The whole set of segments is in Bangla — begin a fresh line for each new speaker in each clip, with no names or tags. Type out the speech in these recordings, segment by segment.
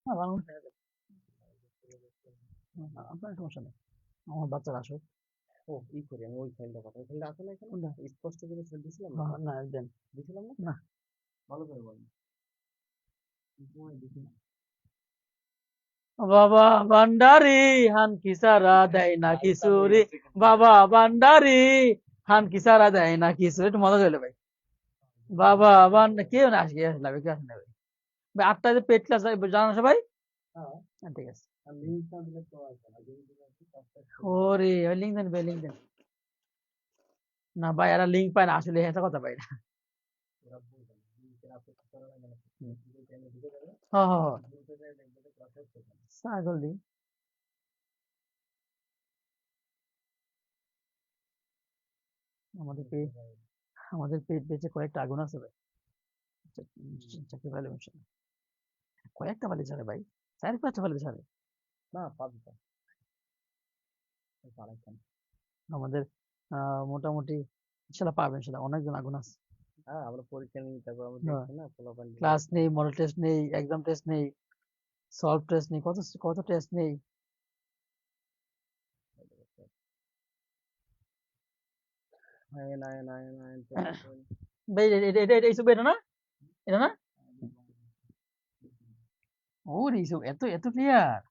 হ্যাঁ বাংলা শেখা যাবে। আপনার সমস্যা নেই, আমার বাচ্চারা আসুক।
ও ই করি আমি ওই ফাইলটা কথা, ওই ফাইলটা আছে না এখানে?
কোনটা?
স্পষ্ট করে ছেড়ে দিছিলাম না?
হ্যাঁ, না দেন।
দিছিলাম না?
না,
ভালো করে বলেন। সময় দিছি না।
বাবা ভান্ডারি হান কি সারা দেয় না
লাইভ চালু হয়ে
খিচুড়ি,
গেছে কিন্তু।
বাবা ভান্ডারি হান কি সারা দেয় না খিচুড়ি, একটু মজা চলে ভাই। বাবা কেউ না আসি আসলে কেউ আসে না ভাই। ভাই 8টায় যে পেড ক্লাস জানো না সবাই?
হ্যাঁ,
হ্যাঁ, ঠিক আছে।
আর লিঙ্ক না দিলে তো আসবে না, লিঙ্ক দিলে একটু কাজটা শুরু হবে।
ওরে লিঙ্ক দেন ভাই, লিঙ্ক দেন। না ভাই, এরা লিঙ্ক পায় না আসলে, এটা কথা পাই না।
ওরা বলবে না, লিঙ্কের অপেক্ষা করা লাগে না,
হুম।
গ্রুপে টাইমে ঢুকে যাবে,
হ্যাঁ হ্যাঁ হ্যাঁ,
গ্রুপে যাই দেখবে যে ক্লাস হচ্ছে না।
ছাগল দিন। আমাদের
বুঝতে পারি।
আমাদের পেট বেঁচে কয়েকটা আগুন আছে ভাই।
হুম।
চাকরি পাইলে সমস্যা নেই। কয়েকটা বালি ছাড়ে ভাই, 4-5টা বালি ছাড়ে।
না পাঁচটা, আড়াইখানা।
আমাদের মোটামুটি ইনশাল্লাহ পাবেন, ইনশাল্লাহ অনেকজন আগুন আছে।
হ্যাঁ আমরা পরীক্ষা নিই, তারপর আমরা
হ্যাঁ,
দেখছি না পোলাপান
ক্লাস
ডিলার
নেই, মডেল টেস্ট নেই, এক্সাম টেস্ট নেই, সলভ টেস্ট নেই, কত কত টেস্ট নেই।
Nine nine nine nine ten.
ভাই এইসব এটা না, এটা না। ওর এইসব এত এত ক্লিয়ার।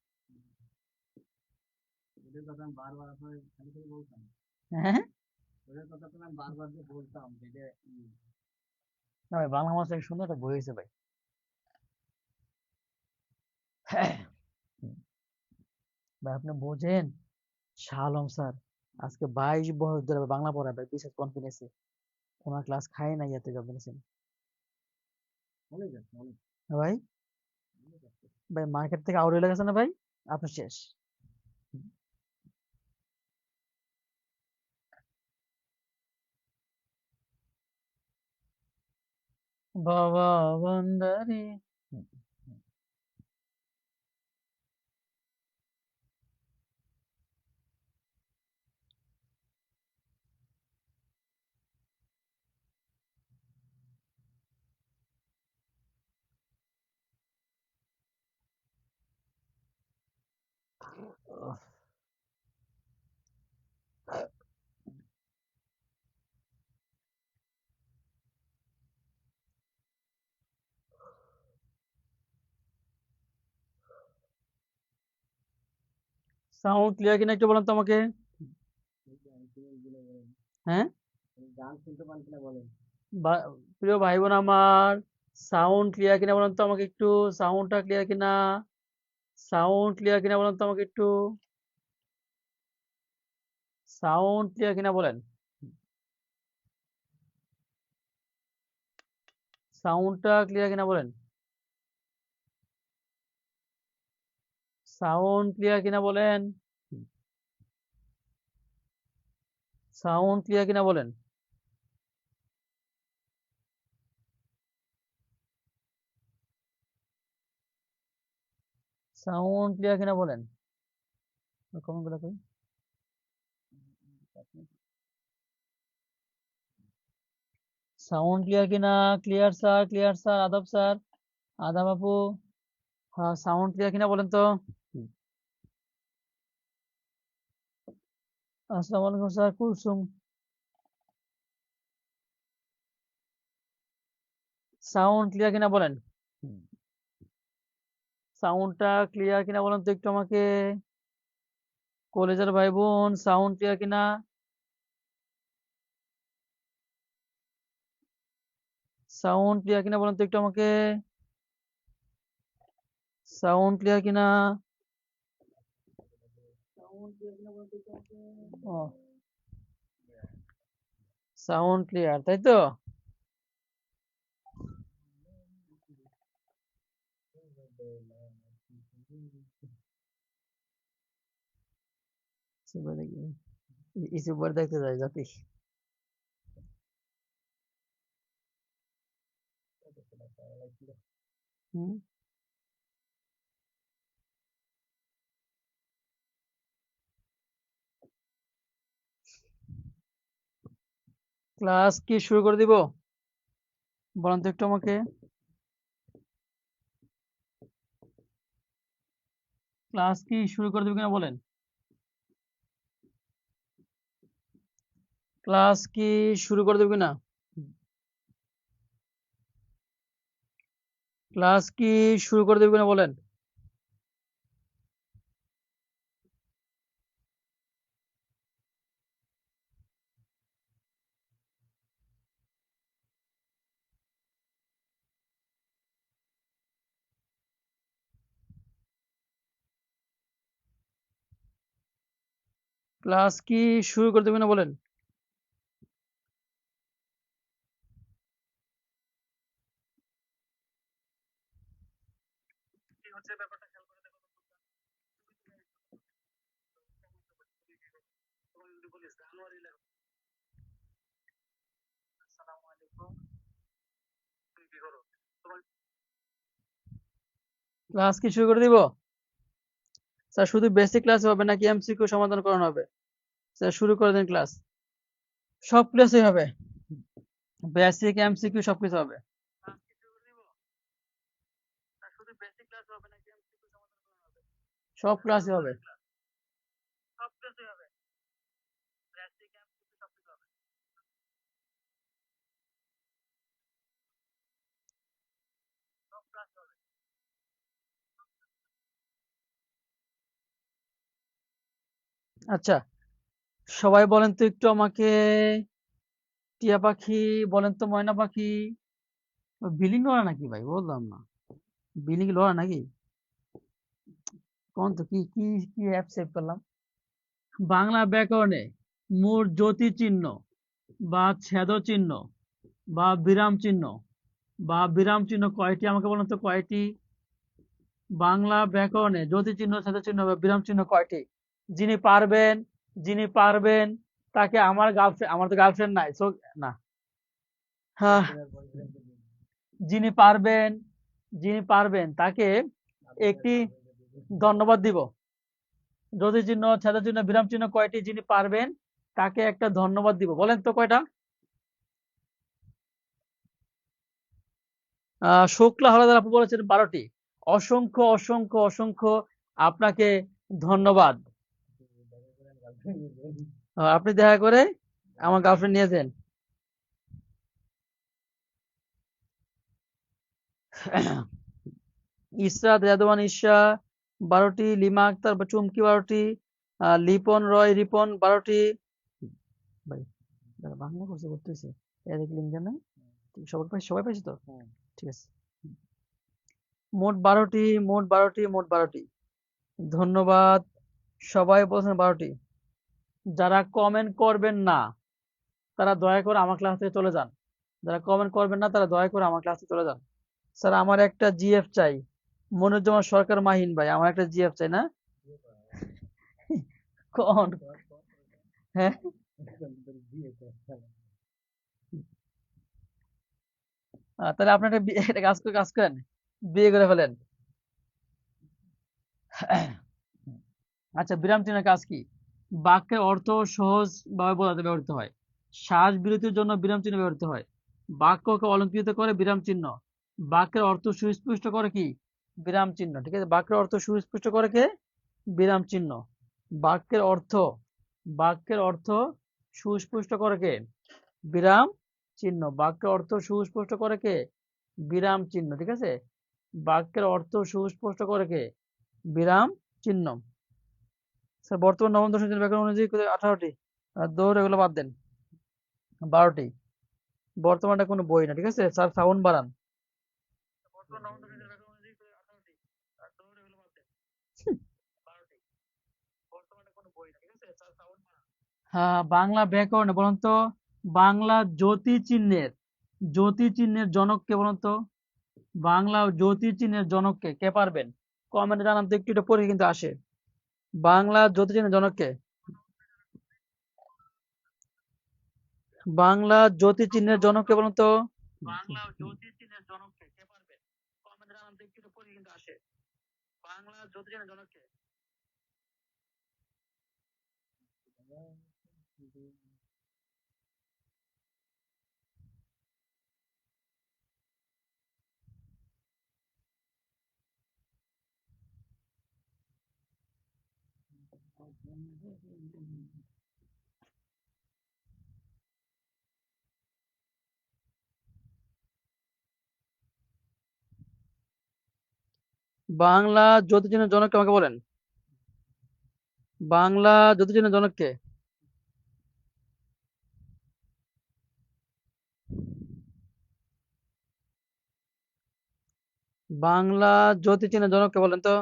ওদের কথা আমি বারবার আপনার খালি খালি বলতাম,
হ্যাঁ,
ওদের কথা তো আমি বারবার যে বলতাম যে যে,
না ভাই, বাংলা মাস থেকে সুন্দর একটা বই হয়েছে ভাই। ভাই আপনি বোঝেন, শাহ আলম স্যার আজকে 22 বছর ধরে বাংলা পড়ায় ভাই, বিশেষ কনফিডেন্সে ওনার ক্লাস খাই না ইয়াতে কনফিডেন্সে।
অনেক আছে অনেক,
ভাই,
অনেক আছে।
ভাই মার্কেট থেকে আউট হয়ে গেছে না ভাই, আপনি শেষ। বাবা ভান্ডারি। সাউন্ড ক্লিয়ার কিনা একটু বলেন তো আমাকে। হ্যাঁ,
গান শুনতে পান কিনা বলেন।
প্রিয় ভাই বোন আমার, সাউন্ড ক্লিয়ার কিনা বলেন তো আমাকে একটু। সাউন্ডটা ক্লিয়ার কিনা, সাউন্ড ক্লিয়ার কিনা বলেন তো আমাকে একটু। সাউন্ড ক্লিয়ার কিনা বলেন। সাউন্ডটা ক্লিয়ার কিনা বলেন। সাউন্ড ক্লিয়ার কিনা বলেন। সাউন্ড ক্লিয়ার কিনা বলেন। সাউন্ড ক্লিয়ার কিনা বলেন। কমেন্ট গুলো কই। সাউন্ড ক্লিয়ার কিনা। ক্লিয়ার স্যার, ক্লিয়ার স্যার, আদাব স্যার, আদাব আপু। হ্যাঁ, সাউন্ড ক্লিয়ার কিনা বলেন তো। আসসালামু আলাইকুম স্যার, কুলসুম। সাউন্ড ক্লিয়ার কিনা বলেন। সাউন্ডটা ক্লিয়ার কিনা বলেন তো একটু আমাকে। কলেজের ভাই বোন, সাউন্ড ক্লিয়ার কিনা। সাউন্ড ক্লিয়ার কিনা বলেন তো একটু আমাকে। সাউন্ড ক্লিয়ার কিনা। সাউন্ড ক্লিয়ার কিনা বলেন তো একটু আমাকে। ও, সাউন্ড ক্লিয়ার, তাই তো। সুপার দেখি, সুপার দেখতে যাই জাতি। হুম। ক্লাস কি শুরু করে দিব বলেন তো একটু আমাকে। ক্লাস কি শুরু করে দেবে কিনা বলেন। ক্লাস কি শুরু করে দেবে কিনা। ক্লাস কি শুরু করে দেবে কিনা বলেন। ক্লাস কি শুরু করে দেবে কিনা বলেন। ক্লাস কি শুরু করে দিব। স্যার শুধু বেসিক ক্লাস হবে নাকি এমসিকিউ সমাধান করানো হবে। স্যার শুরু করে দেন ক্লাস। সব ক্লাসই হবে, বেসিক এমসিকিউ সবকিছু হবে। সব ক্লাসই হবে। আচ্ছা, সবাই বলেন তো একটু আমাকে, টিয়া পাখি বলেন তো, ময়না পাখি বিলিং লড়া নাকি ভাই, বললাম না বিলিং লড়া নাকি। কোন তো কি কি কি অ্যাপ সেভ করলাম। বাংলা ব্যাকরণে মোট জ্যোতি চিহ্ন বা ছেদ চিহ্ন বা বিরাম চিহ্ন কয়টি আমাকে বলুন তো, কয়টি। বাংলা ব্যাকরণে জ্যোতি চিহ্ন, ছেদ চিহ্ন বা বিরাম চিহ্ন কয়টি। যিনি পারবেন, যিনি পারবেন তাকে, আমার গার্লফ্রেন্ড, আমার তো গার্লফ্রেন্ড নাই সো না। হ্যাঁ, যিনি পারবেন, যিনি পারবেন তাকে একটি ধন্যবাদ দিব। জ্যোতি চিহ্ন, ছেদ চিহ্ন, বিরাম চিহ্ন কয়টি, যিনি পারবেন তাকে একটা ধন্যবাদ দিব। বলেন তো কয়টা। শুক্লা হলাদার আপু বলেছেন 12টি। অসংখ্য অসংখ্য অসংখ্য আপনাকে ধন্যবাদ। আপনি দেখা করে আমার গার্লফ্রেন্ড নিয়েছেন। ইসরাত রেদওয়ান ঈশা 12টি, লিমা আক্তার বা চুমকি 12টি, লিপন রয় রিপন 12টি। ভাই দাঁড়া, বাংলা কোর্সে করতেছে, এ দেখি লিঙ্ক দেন না। সবাই পাইছে, সবাই পাইছে তো, ঠিক আছে। মোট 12টি, মোট 12টি, মোট 12টি। ধন্যবাদ, সবাই বলছেন 12টি। যারা কমেন্ট করবেন না তারা দয়া করে আমার ক্লাস থেকে চলে যান। যারা কমেন্ট করবেন না তারা দয়া করে আমার ক্লাস থেকে চলে যান। স্যার আমার একটা জিএফ চাই। মনিরুজ্জামান সরকার মাহিন ভাই, আমার একটা জিএফ চাই না। কোন, হ্যাঁ তাহলে আপনি একটা কাজ করেন, বিয়ে করে ফেলেন। আচ্ছা, বিরাম চিহ্নের কাজ কি। বাক্যের অর্থ সহজ ভাবে বোঝাতে ব্যবহৃত হয়। শ্বাস বিরতির জন্য বিরাম চিহ্ন ব্যবহৃত হয়। বাক্যকে অলংকৃত করে বিরাম চিহ্ন। বাক্যের অর্থ সুস্পষ্ট করে কি, বিরাম চিহ্ন। ঠিক আছে, বাক্যের অর্থ সুস্পষ্ট করে কে, বিরাম চিহ্ন। বাক্যের অর্থ, বাক্যের অর্থ সুস্পষ্ট করে কে, বিরাম চিহ্ন। বাক্যের অর্থ সুস্পষ্ট করে কে, বিরাম চিহ্ন। ঠিক আছে, বাক্যের অর্থ সুস্পষ্ট করে কে, বিরাম চিহ্ন। স্যার বর্তমান নবম দশম শ্রেণীর ব্যাকরণ অনুযায়ী 18টি, আর দৌড় এগুলো বাদ দেন, 12টি। বর্তমানটা কোনো বই না, ঠিক আছে স্যার, সাউন্ড বাড়ান। হ্যাঁ, বাংলা ব্যাকরণে বলুন তো, বাংলা জ্যোতি চিহ্নের, জ্যোতি চিহ্নের জনক কে বলুন তো। বাংলা জ্যোতি চিহ্নের জনক কে, কে পারবেন কমেন্টে জানান তো, একটু এটা পড়ে কিন্তু আসে। বাংলা জ্যোতি চিহ্নের জনক কে, বাংলা জ্যোতি চিহ্নের জনক কে বলুন তো। বাংলা জ্যোতি চিহ্নের জনক কে, কে পারবেন কমেন্টে জানান তো, একটু এটা পড়ে কিন্তু আসে। বাংলা জ্যোতি চিহ্নের জনক কে। বাংলা জ্যোতির্বিজ্ঞানের জনককে আমাকে বলেন। বাংলা জ্যোতির্বিজ্ঞানের জনককে। বাংলা জ্যোতির্বিজ্ঞানের জনককে বলেন তো।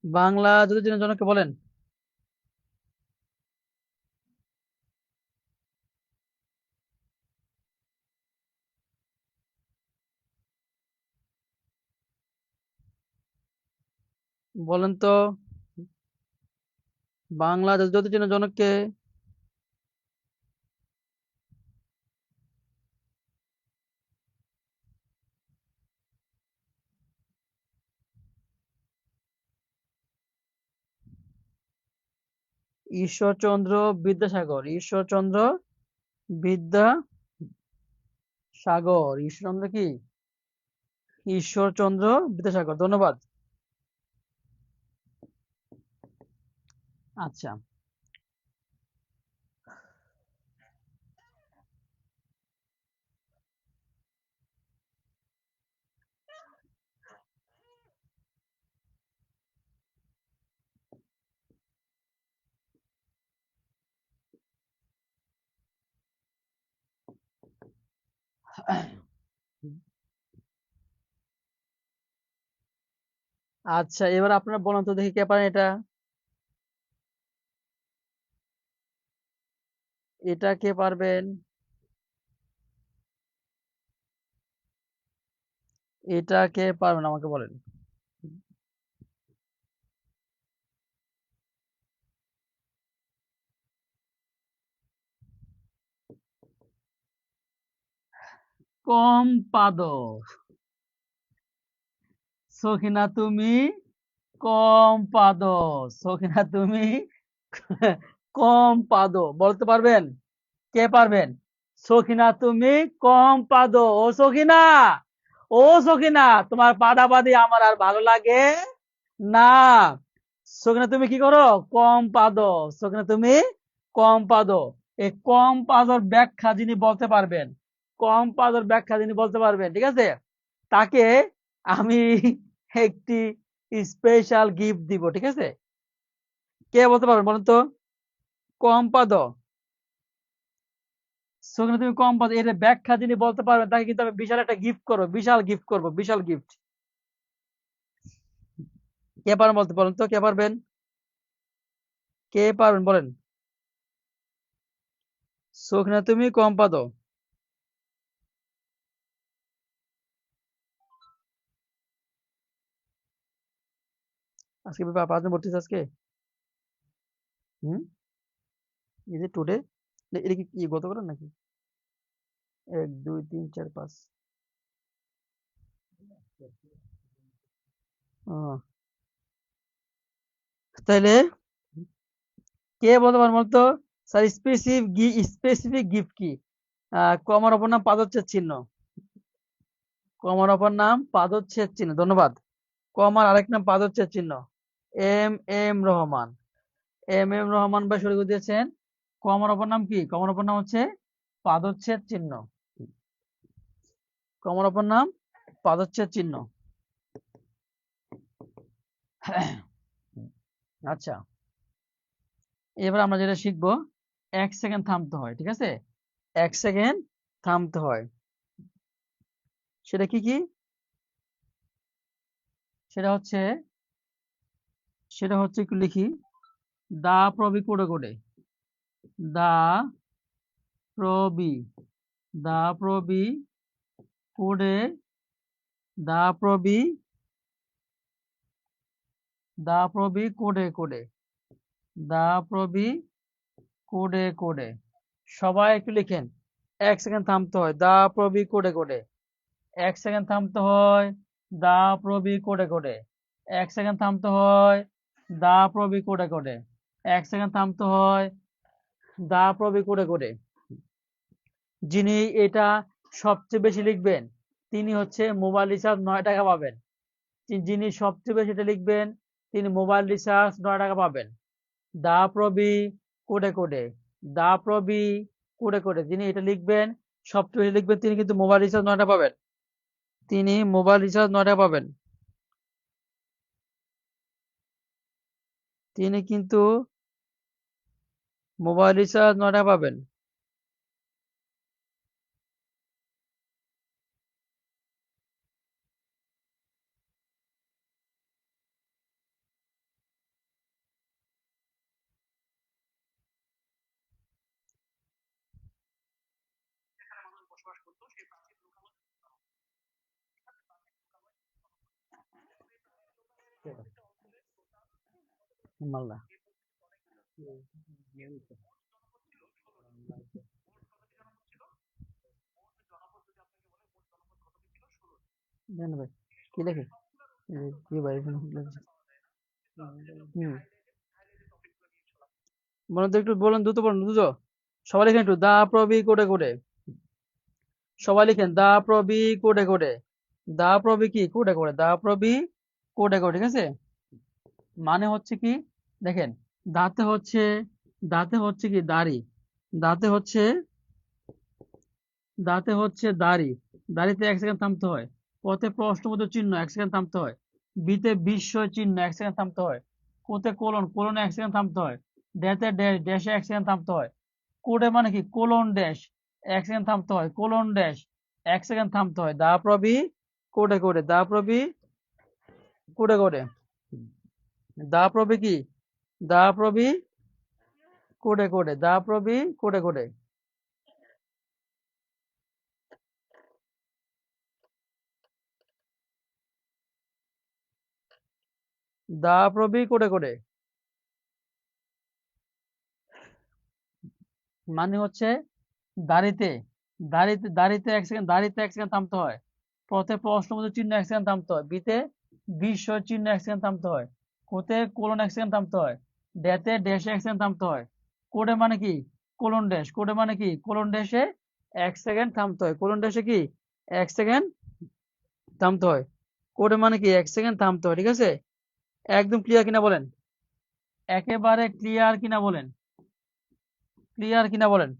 বাংলা জ্যোতির্বিজ্ঞানের জনককে বলেন। বলেন তো বাংলা জ্যোতির্বিজ্ঞানের জনককে। ঈশ্বরচন্দ্র বিদ্যাসাগর। ঈশ্বরচন্দ্র বিদ্যাসাগর। ঈশ্বরচন্দ্র কি? ঈশ্বরচন্দ্র বিদ্যাসাগর। ধন্যবাদ। আচ্ছা, আচ্ছা, এবার আপনারা বলেন তো দেখি কে পারেন এটা। এটা কে পারবেন? এটা কে পারবেন আমাকে বলেন। কম পাদ। সখিনা তুমি কম পাদ। সখিনা তুমি কম পাদ। বলতে পারবেন? কে পারবেন? সখিনা তুমি কম পাদ। ও সখিনা, ও সখিনা, তোমার পাদাপাদি আমার আর ভালো লাগে না। সখিনা তুমি কি করো? কম পাদ। সখিনা তুমি কম পাদ। এই কম পাদর ব্যাখ্যা যিনি বলতে পারবেন, কম পাদর ব্যাখ্যা যিনি বলতে পারবেন, ঠিক আছে, তাকে আমি একটি স্পেশাল গিফট দিব, ঠিক আছে। কে বলতে পারবেন বলেন তো? কম পাদ। সেখানে তুমি কম পাচ্ছ, এর ব্যাখ্যা যিনি বলতে পারবেন তাকে কিন্তু আমি বিশাল একটা গিফট করবো, বিশাল গিফট করবো, বিশাল গিফট। কে পারবেন বলতে, বলেন তো কে পারবেন? কে পারবেন বলেন। সখিনা তুমি কম পাদো। আজকে পাঁচজন ভর্তি হচ্ছে আজকে। হুম, এই যে টুডে, এটা কি কি গত করেন নাকি? 1 2 3 4 5। ও, তাইলে কে বলতে পারবেন বলতো? স্যার স্পেসিফিক গিফট কি? কমার অপর নাম পাদচ্ছেদ চিহ্ন। কমার অপর নাম পাদচ্ছেদ চিহ্ন। ধন্যবাদ। কমার আরেক নাম পাদচ্ছেদ চিহ্ন। M M Rahman. M M Rahman ভাই সঠিক দিয়েছেন। কমার অপর নাম কি? কমার অপর নাম হচ্ছে পাদচ্ছেদ চিহ্ন। কমার অপর নাম পাদচ্ছেদ চিহ্ন। আচ্ছা, এবার আমরা যেটা শিখবো, 1 সেকেন্ড থামতে হয়, ঠিক আছে। 1 সেকেন্ড থামতে হয়। সেটা কি কি? সেটা হচ্ছে, একটু লিখি। দা প্রবি কোডে কোডে। দা প্রবি, দা প্রবি কোডে, দা প্রবি, দা প্রবি কোডে কোডে, দা প্রবি কোডে কোডে। সবাই একটু লিখেন। 1 সেকেন্ড থামতে হয়, দা প্রবি কোডে কোডে। 1 সেকেন্ড থামতে হয়, দা প্রবি কোডে কোডে। 1 সেকেন্ড থামতে হয়, দা প্রবি কোডে কোডে। 1 সেকেন্ড থামতে হয়, দা প্রবি কোডে কোডে। যিনি এটা সবচেয়ে বেশি লিখবেন তিনি হচ্ছে মোবাইল রিচার্জ 9 টাকা পাবেন। যিনি সবচেয়ে বেশি এটা লিখবেন তিনি মোবাইল রিচার্জ 9 টাকা পাবেন। দা প্রবি কোডে কোডে, দা প্রবি কোডে কোডে, যিনি এটা লিখবেন সবচেয়ে বেশি লিখবেন তিনি কিন্তু মোবাইল রিচার্জ 9 টাকা পাবেন। তিনি মোবাইল রিচার্জ 9 টাকা পাবেন। তিনি কিন্তু মোবাইল রিচার্জ 9 টাকা পাবেন। মাল্লা দেন ভাই কি লেখে কি ভাই এখানে লেখছে। হুম বলুন তো একটু বলুন, দ্রুত বলুন, দ্রুত সবাই লিখেন একটু, দা প্রবি কোডে কোডে, সবাই লিখেন দা প্রবি কোডে কোডে, দা প্রবি কি কোডে কোডে, দা প্রবি কোডে কোডে, ঠিক আছে। মানে হচ্ছে কি দেখেন, দাঁতে হচ্ছে, দাঁতে হচ্ছে কি দাড়ি, দাঁতে হচ্ছে, দাঁতে হচ্ছে দাড়ি, দাড়িতে 1 সেকেন্ড থামতে হয়। পথে প্রশ্নবোধক চিহ্ন 1 সেকেন্ড থামতে হয়। বিতে বিস্ময় চিহ্ন 1 সেকেন্ড থামতে হয়। কোতে কোলন, কোলনে 1 সেকেন্ড থামতে হয়। ড্যাতে ড্যাশ, ড্যাশে 1 সেকেন্ড থামতে হয়। কোডে মানে কি কোলন ড্যাশ, 1 সেকেন্ড থামতে হয়। কোলন ড্যাশ 1 সেকেন্ড থামতে হয়। দা প্রবি কোডে কোডে, দা প্রবি কোডে কোডে, দা প্রবি কি, দা প্রবি কোডে কোডে, দা প্রবি কোডে কোডে, দা প্রবি কোডে কোডে। মানে হচ্ছে দাড়িতে, দাড়িতে, দাড়িতে 1 সেকেন্ড, দাড়িতে 1 সেকেন্ড থামতে হয়। পথে প্রশ্নবোধক চিহ্ন 1 সেকেন্ড থামতে হয়। বিতে বিস্ময় চিহ্ন 1 সেকেন্ড থামতে হয়। কোতে কোলন 1 সেকেন্ড থামতে হয়। ড্যাতে ড্যাশে 1 সেকেন্ড থামতে হয়। কোডে মানে কি কোলন ড্যাশ, কোডে মানে কি কোলন ড্যাশে 1 সেকেন্ড থামতে হয়। কোলন ড্যাশে কি 1 সেকেন্ড থামতে হয়। কোডে মানে কি 1 সেকেন্ড থামতে হয়, ঠিক আছে। একদম ক্লিয়ার কিনা বলেন, একেবারে ক্লিয়ার কিনা বলেন, ক্লিয়ার কিনা বলেন,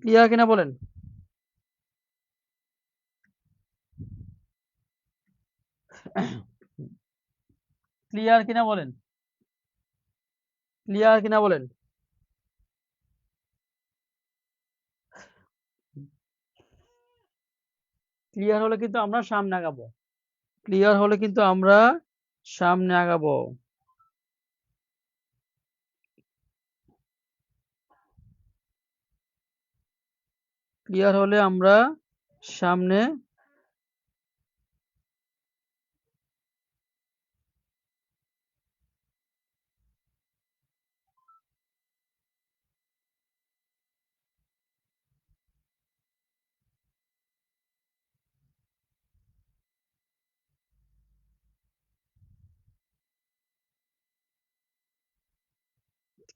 ক্লিয়ার কিনা বলেন। ক্লিয়ার কিনা বলেন, ক্লিয়ার কিনা বলেন। ক্লিয়ার হলে কিন্তু আমরা সামনে আগাবো, ক্লিয়ার হলে কিন্তু আমরা সামনে আগাবো। ক্লিয়ার হলে আমরা সামনে,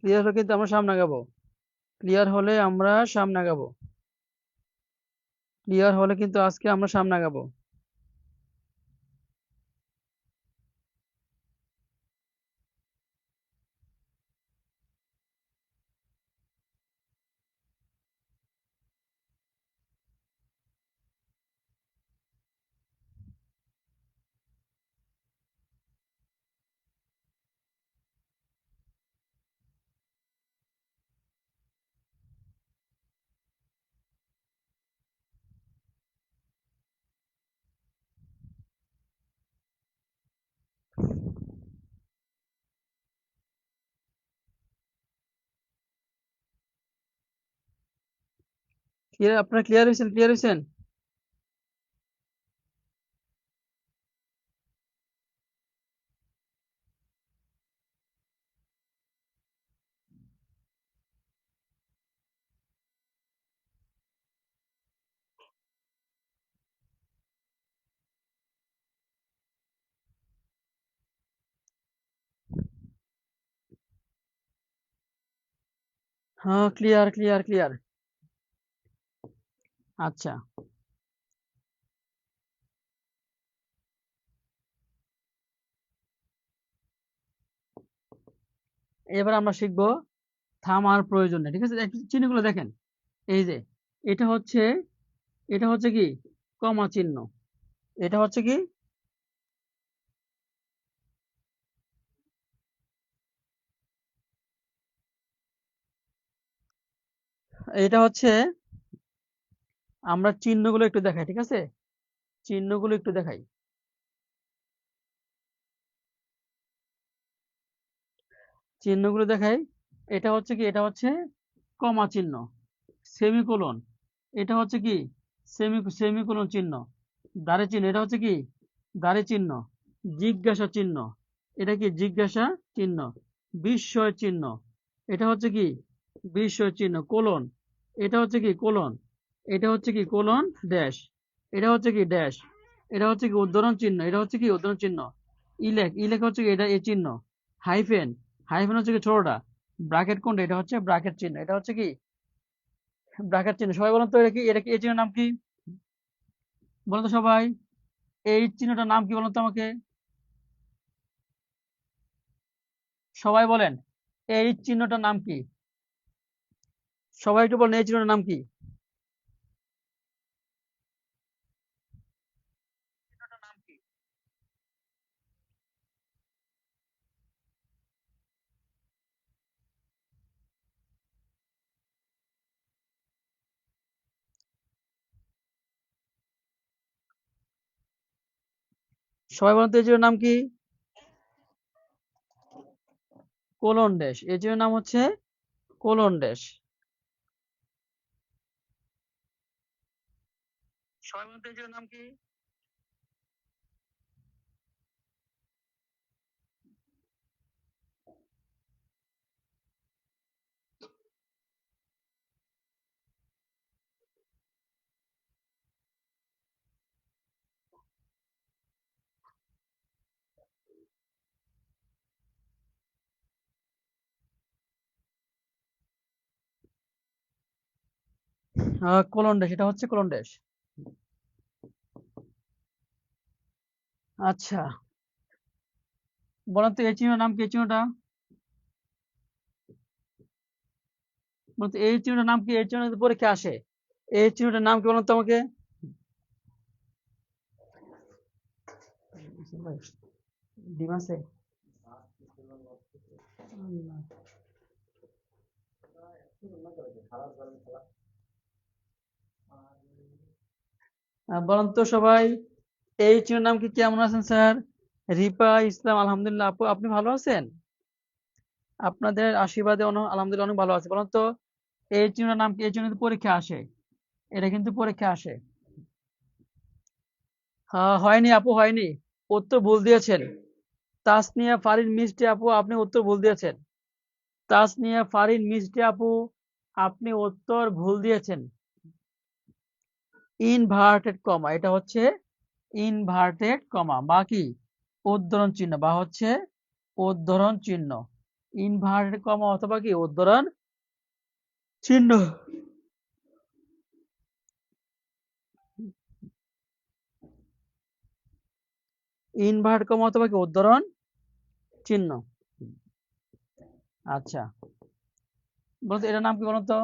ক্লিয়ার হলে কিন্তু আমরা সামনে আগাবো, ক্লিয়ার হলে আমরা সামনে আগাবো, ক্লিয়ার হলে কিন্তু আজকে আমরা সামনে আগাবো। ক্লিয়ার, আপনারা ক্লিয়ার হয়েছেন, ক্লিয়ার হয়েছেন। হ্যাঁ, ক্লিয়ার ক্লিয়ার ক্লিয়ার। আচ্ছা, এবার আমরা শিখবো থামার প্রয়োজন নেই। ঠিক আছে, একটু চিহ্নগুলো দেখেন। এই যে এটা হচ্ছে, এটা হচ্ছে কি কমা চিহ্ন, এটা হচ্ছে কি, এটা হচ্ছে, আমরা চিহ্নগুলো একটু দেখাই। ঠিক আছে, চিহ্নগুলো একটু দেখাই। চিহ্নগুলো দেখাই। এটা হচ্ছে কি, এটা হচ্ছে কমা চিহ্ন, সেমিকোলন। এটা হচ্ছে কি সেমিকোলন চিহ্ন, দ্বারে চিহ্ন। এটা হচ্ছে কি দ্বারে চিহ্ন, জিজ্ঞাসা চিহ্ন। এটা কি জিজ্ঞাসা চিহ্ন, বিস্ময় চিহ্ন। এটা হচ্ছে কি বিস্ময় চিহ্ন, কোলন। এটা হচ্ছে কি কোলন। এটা হচ্ছে কি কোলন ড্যাশ। এটা হচ্ছে কি ড্যাশ। এটা হচ্ছে কি উদ্ধরণ চিহ্ন। এটা হচ্ছে কি উদ্ধরণ চিহ্ন। ইলেক, ইলেক হচ্ছে কি এটা এ চিহ্ন। হাইফেন, হাইফেন হচ্ছে কি ছোটটা। ব্র্যাকেট কোনটা, এটা হচ্ছে ব্র্যাকেট চিহ্ন। এটা হচ্ছে কি ব্র্যাকেট চিহ্ন। সবাই বলুন তো এটা কি এই চিহ্নের নাম কি? বলুন তো সবাই, এই চিহ্নটার নাম কি বলুন তো আমাকে। সবাই বলেন, এই চিহ্নটার নাম কি? সবাই একটু বলেন, এই চিহ্নটার নাম কি? সবাই বলেন তো এই চিহ্নের নাম কি? Colon dash. এই চিহ্নের নাম হচ্ছে কোলন ড্যাশ। সবাই বলেন তো এই চিহ্নের নাম কি? কোলন ড্যাশ, এটা হচ্ছে কোলন ড্যাশ। আচ্ছা, বলেন তো এই চিহ্নের নাম কি? এই চিহ্নটা বলতো, এই চিহ্নটার নাম কি? এই চিহ্নটা পরীক্ষা আসে। এই চিহ্নটার নাম কি বলুন তো আমাকে। ডিম আছে? বলেন তো সবাই, এই চিহ্নের নাম কি? কেমন আছেন স্যার? রিপা ইসলাম, আলহামদুলিল্লাহ। আপু আপনি ভালো আছেন? আপনাদের আশীর্বাদে আলহামদুলিল্লাহ অনেক ভালো আছে। বলুন তো এই চিহ্নটার নাম কি? এই চিহ্ন কিন্তু পরীক্ষা আসে, এটা কিন্তু পরীক্ষা আসে। হয়নি আপু, হয়নি। উত্তর ভুল দিয়েছেন। তাসনিয়া ফারিন মিষ্টি আপু, আপনি উত্তর ভুল দিয়েছেন। তাসনিয়া ফারিন মিষ্টি আপু, আপনি উত্তর ভুল দিয়েছেন। ইনভার্টেড কমা, এটা হচ্ছে ইনভার্টেড কমা বা কি উদ্ধরণ চিহ্ন, বা হচ্ছে উদ্ধরণ চিহ্ন। ইনভার্টেড কমা অথবা কি উদ্ধরণ চিহ্ন। ইনভার্ট কমা অথবা কি উদ্ধরণ চিহ্ন। আচ্ছা, বলতো এটার নাম কি বলুন তো।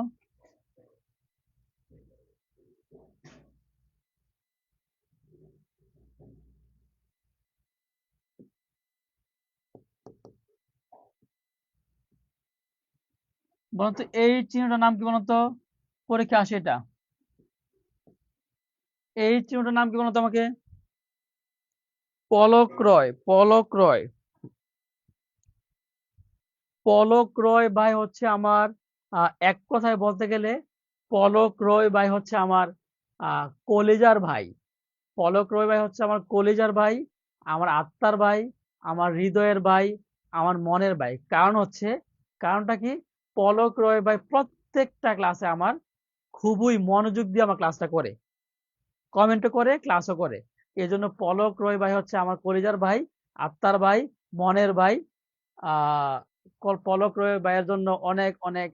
বলুন তো এই চিহ্নটার নাম কি বলুন তো, পরীক্ষা আসে এটা। এই চিহ্নটার নাম কি বলুন তো আমাকে। পলক রয়, পলক রয়। পলক রয় ভাই হচ্ছে আমার, এক কথায় বলতে গেলে পলক রয় ভাই হচ্ছে আমার কলিজার ভাই। পলক রয় ভাই হচ্ছে আমার কলিজার ভাই, আমার আত্মার ভাই, আমার হৃদয়ের ভাই, আমার মনের ভাই। কারণ হচ্ছে, কারণটা কি, পলক রয় ভাই প্রত্যেকটা ক্লাসে আমার খুবই মনোযোগ দিয়ে আমার ক্লাসটা করে, কমেন্টও করে, ক্লাসও করে। এজন্য পলক রয় ভাই হচ্ছে আমার কলিজার ভাই, আত্মার ভাই, মনের ভাই। আহ পলক রয় ভাইয়ের জন্য অনেক অনেক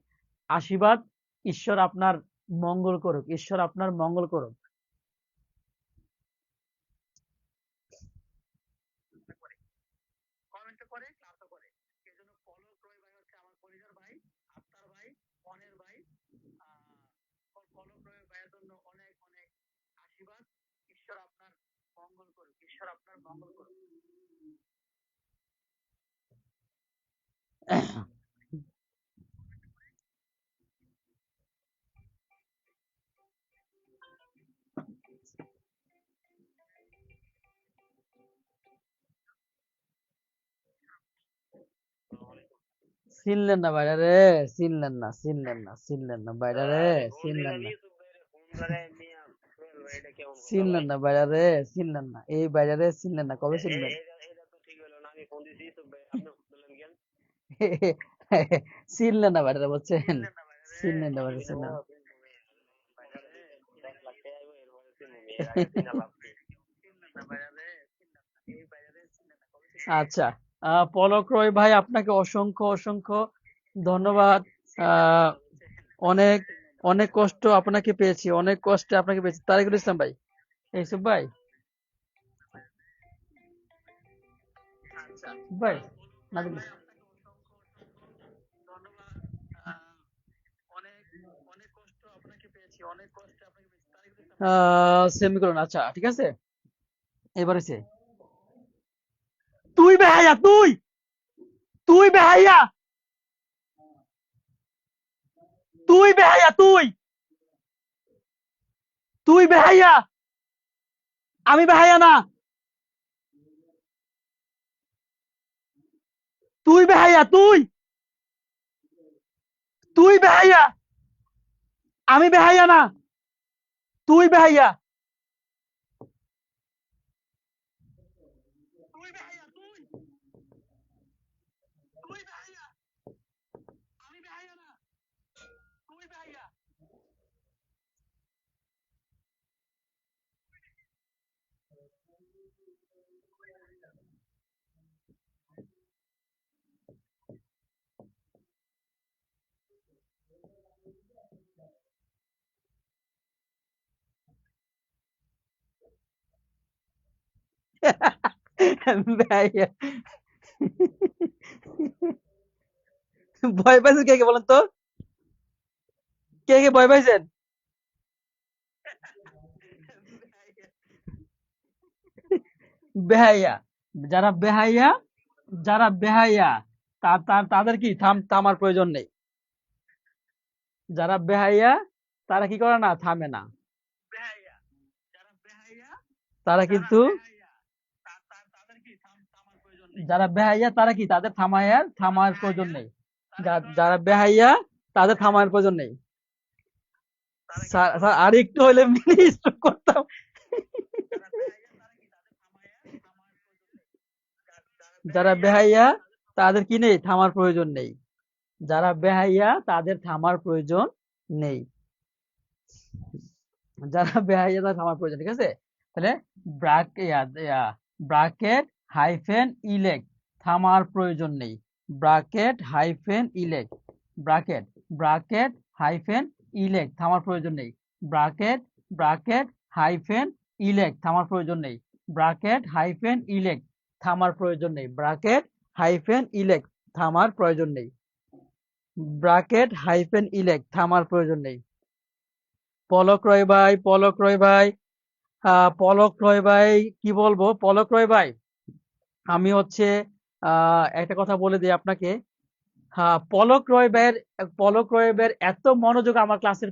আশীর্বাদ, ঈশ্বর আপনার মঙ্গল করুক, ঈশ্বর আপনার মঙ্গল করুক। কমেন্ট করে ক্লাসও করে, এই জন্য পলক রয় ভাই হচ্ছে আমার পরিবার ভাই, আত্মার ভাই, মনের ভাই। পলক রয় ভাইয়ের জন্য অনেক অনেক আশীর্বাদ, ঈশ্বর আপনার মঙ্গল করুক, ঈশ্বর আপনার মঙ্গল করুক। চিনলেন না ভাইরা রে, চিনলেন না, চিনলেন না, চিনলেন না ভাইরা রে, চিনলেন না, চিনলেন না ভাইরা রে, চিনলেন না, এই ভাইরা রে চিনলেন না, কবে চিনবেন? চিনলেন না ভাইরা, বলছেন চিনলেন না ভাইরা, চিনলেন না। আচ্ছা, পলক রয় ভাই আপনাকে অসংখ্য অসংখ্য ধন্যবাদ। আহ, অনেক অনেক কষ্ট আপনাকে পেয়েছি, অনেক কষ্টে আপনাকে পেয়েছি। তারিকুল ইসলাম ভাই, ইউসুফ ভাই, ভাই নাজিম ভাই, সেমিকোলন, আচ্ছা ঠিক আছে। এবারে সে, তুই বেহাইয়া, তুই তুই বেহাইয়া, তুই বেহাইয়া, তুই বেহাইয়া, আমি বেহাইয়া না, তুই বেহাইয়া, তুই বেহাইয়া, আমি বেহাইয়া না, তুই বেহাইয়া, তুই বেহাইয়া, তুই বেহাইয়া, আমি বেহাইয়া না, তুই বেহাইয়া। বেহাইয়া, ভয় পাইছেন কে কে বলেন তো, কে কে ভয় পাইছেন? বেহাইয়া, যারা বেহাইয়া, যারা বেহাইয়া তাদের কি থামার প্রয়োজন নেই। যারা বেহাইয়া তারা কি করে না, থামে না। তারা কিন্তু, যারা বেহাইয়া তারা কি, তাদের থামার প্রয়োজন নেই। যারা বেহাইয়া তাদের থামার প্রয়োজন নেই। স্যার স্যার, আর একটু হলে মিনি স্ট্রোক করতাম। যারা বেহাইয়া তাদের কি নেই, থামার প্রয়োজন নেই। যারা বেহাইয়া তাদের থামার প্রয়োজন নেই। যারা বেহাইয়া তাদের থামার প্রয়োজন, ঠিক আছে। তাহলে ব্রাকেট হাইফেন ইলেক, থামার প্রয়োজন নেই। ব্রাকেট হাইফেন ইলেক, ব্রাকেট ব্রাকেট হাইফেন ইলেক, থামার প্রয়োজন নেই। ব্রাকেট ব্রাকেট হাইফেন ইলেক, থামার প্রয়োজন নেই। ব্রাকেট হাইফেন ইলেক, থামার প্রয়োজন নেই। ব্রাকেট হাইফেন ইলেক, থামার প্রয়োজন নেই। ব্রাকেট হাইফেন ইলেক, থামার প্রয়োজন নেই। পলক রয় ভাই, পলক রয় ভাই, পলক রয় ভাই, কি বলবো পলক রয় ভাই, আমি হচ্ছে একটা কথা বলে দিই আপনাকে। হ্যাঁ, পলক রয় ভাইয়ের এত মনোযোগ আমার ক্লাসের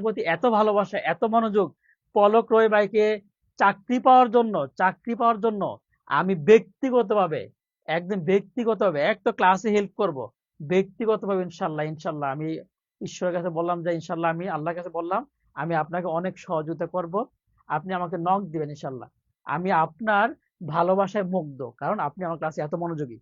প্রতি এত ভালোবাসা, এত মনোযোগ। পলক রয় ভাইকে চাকরি পাওয়ার জন্য আমি ব্যক্তিগতভাবে, একদম ব্যক্তিগতভাবে, এক তো ক্লাসে হেল্প করব, ব্যক্তিগতভাবে ইনশাল্লাহ, ইনশাল্লাহ আমি ঈশ্বরের কাছে বললাম যে ইনশাল্লাহ আমি আল্লাহর কাছে বললাম আমি আপনাকে অনেক সহযোগিতা করব। আপনি আমাকে নক দিবেন ইনশাল্লাহ। আমি আপনার ভালোবাসায় মুগ্ধ, কারণ আপনি আমার ক্লাসে এত মনোযোগী।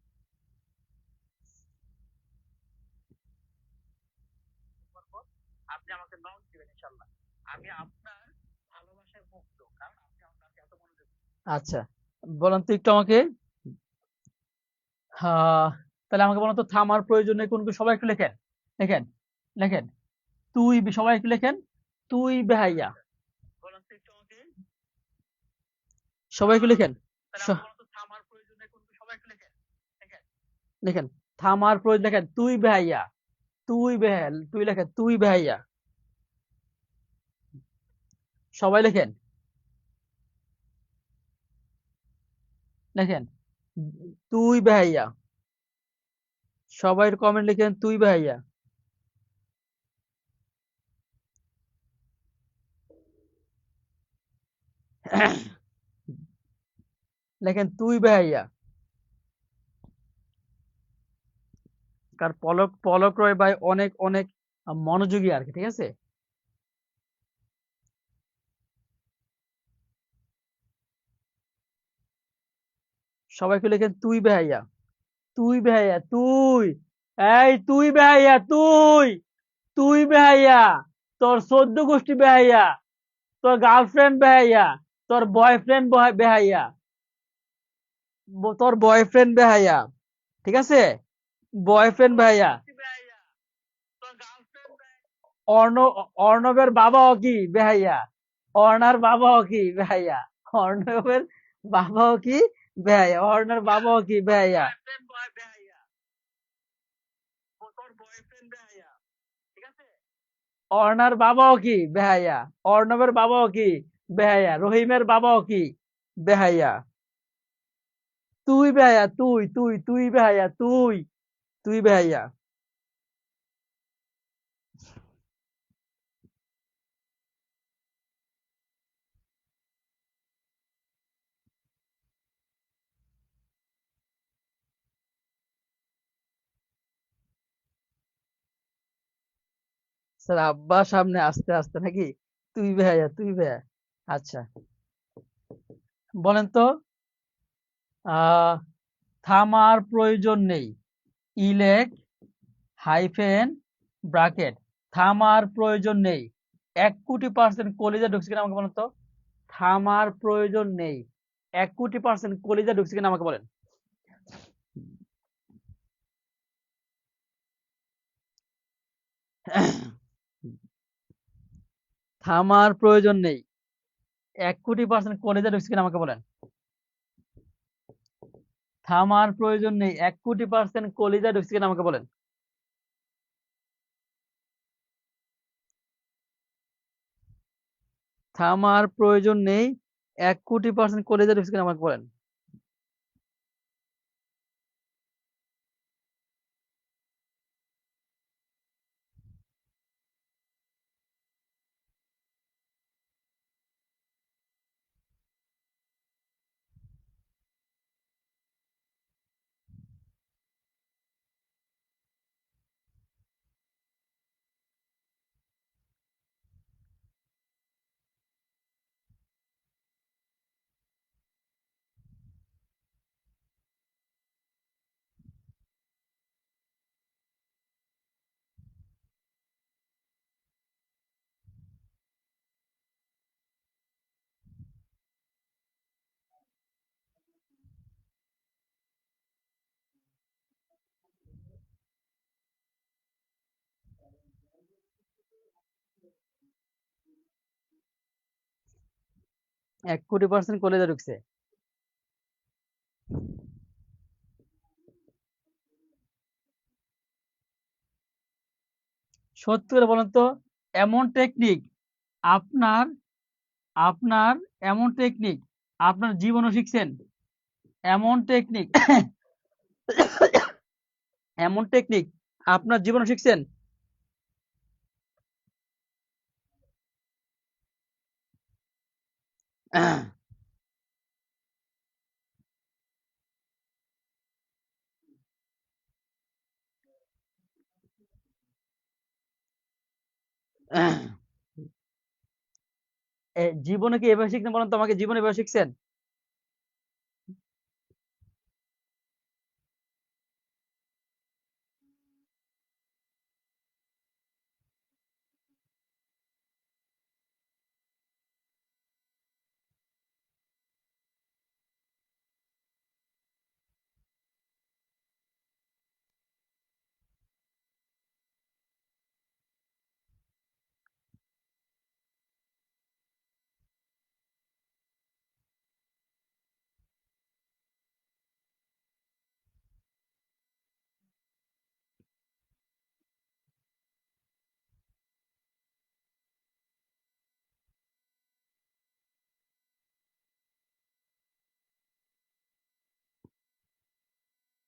আপনি আমাকে নক দিবেন ইনশাল্লাহ। আমি আপনার ভালোবাসায় মুগ্ধ, কারণ আপনি আমার কাছে এত মনোযোগী। আচ্ছা, বলেন তো একটু আমাকে। তাহলে আমাকে বলেন তো, থামার প্রয়োজন নেই কোন কোন, সবাই একটু লেখেন, লেখেন। লেখেন সবাই একটু লেখেন তুই বেহাইয়া, সবাই একটু লেখেন। লেখেন থামার প্রয়োজন, লেখেন তুই বেহাইয়া, তুই বেহাল, তুই লেখেন তুই বেহাইয়া, সবাই লেখেন। লেখেন তুই বেহাইয়া, সবাই কমেন্ট লিখেন তুই বেহাইয়া। লেখেন তুই বেহাইয়া। কার পলক পলক রয় ভাই অনেক অনেক মনোযোগী আর কি, ঠিক আছে। সবাইকে লেখেন তুই বেহাইয়া, তুই বেহাইয়া, তুই, এই তুই বেহাইয়া, তুই, তুই বেহাইয়া, তোর 14 গোষ্ঠী বেহাইয়া, তোর গার্লফ্রেন্ড বেহাইয়া, তোর বয়ফ্রেন্ড বেহাইয়া, তোর বয়ফ্রেন্ড বেহাইয়া, ঠিক আছে, বয়ফ্রেন্ড বেহাইয়া। অর্ণ অর্ণবের বাবাও কি বেহাইয়া, অর্ণার বাবাও কি বেহাইয়া, অর্ণবের বাবাও কি বেহাইয়া, অর্ণার বাবাও কি বেহাইয়া, অর্ণার বাবাও কি বেহাইয়া, অর্ণবের বাবাও কি বেহাইয়া, রহিমের বাবাও কি বেহাইয়া। তুই বেহাইয়া, তুই তুই তুই বেহাইয়া, তুই, তুই বেহাইয়া। স্যার আব্বা সামনে আস্তে আস্তে নাকি, তুই বেহাইয়া, তুই বেহাইয়া। আচ্ছা বলেন তো, আহ থামার প্রয়োজন নেই, ইলেক হাইফেন ব্রাকেট, থামার প্রয়োজন নেই, 1,00,00,000% কলিজা ঢুকছে কিনা আমাকে বলেন তো, থামার প্রয়োজন নেই, 1,00,00,000% কলিজা ঢুকছে কিনা আমাকে বলেন। থামার প্রয়োজন নেই, 1,00,00,000% কলিজা ঢুকছে কিনা আমাকে বলেন। থামার প্রয়োজন নেই, 1,00,00,000% কলিজা ঢুকছে কিনা আমাকে বলেন। থামার প্রয়োজন নেই, 1,00,00,000% কলিজা ঢুকছে কিনা আমাকে বলেন। এক কোটি পার্সেন্ট কলিজা ঢুকছে। সত্যি করে বলেন তো, এমন টেকনিক আপনার আপনার এমন টেকনিক আপনার জীবনও শিখছেন, এমন টেকনিক এমন টেকনিক আপনার জীবনও শিখছেন। জীবনে কি এভাবে শিখছেন বলেন তো আমাকে, জীবনে এভাবে শিখছেন।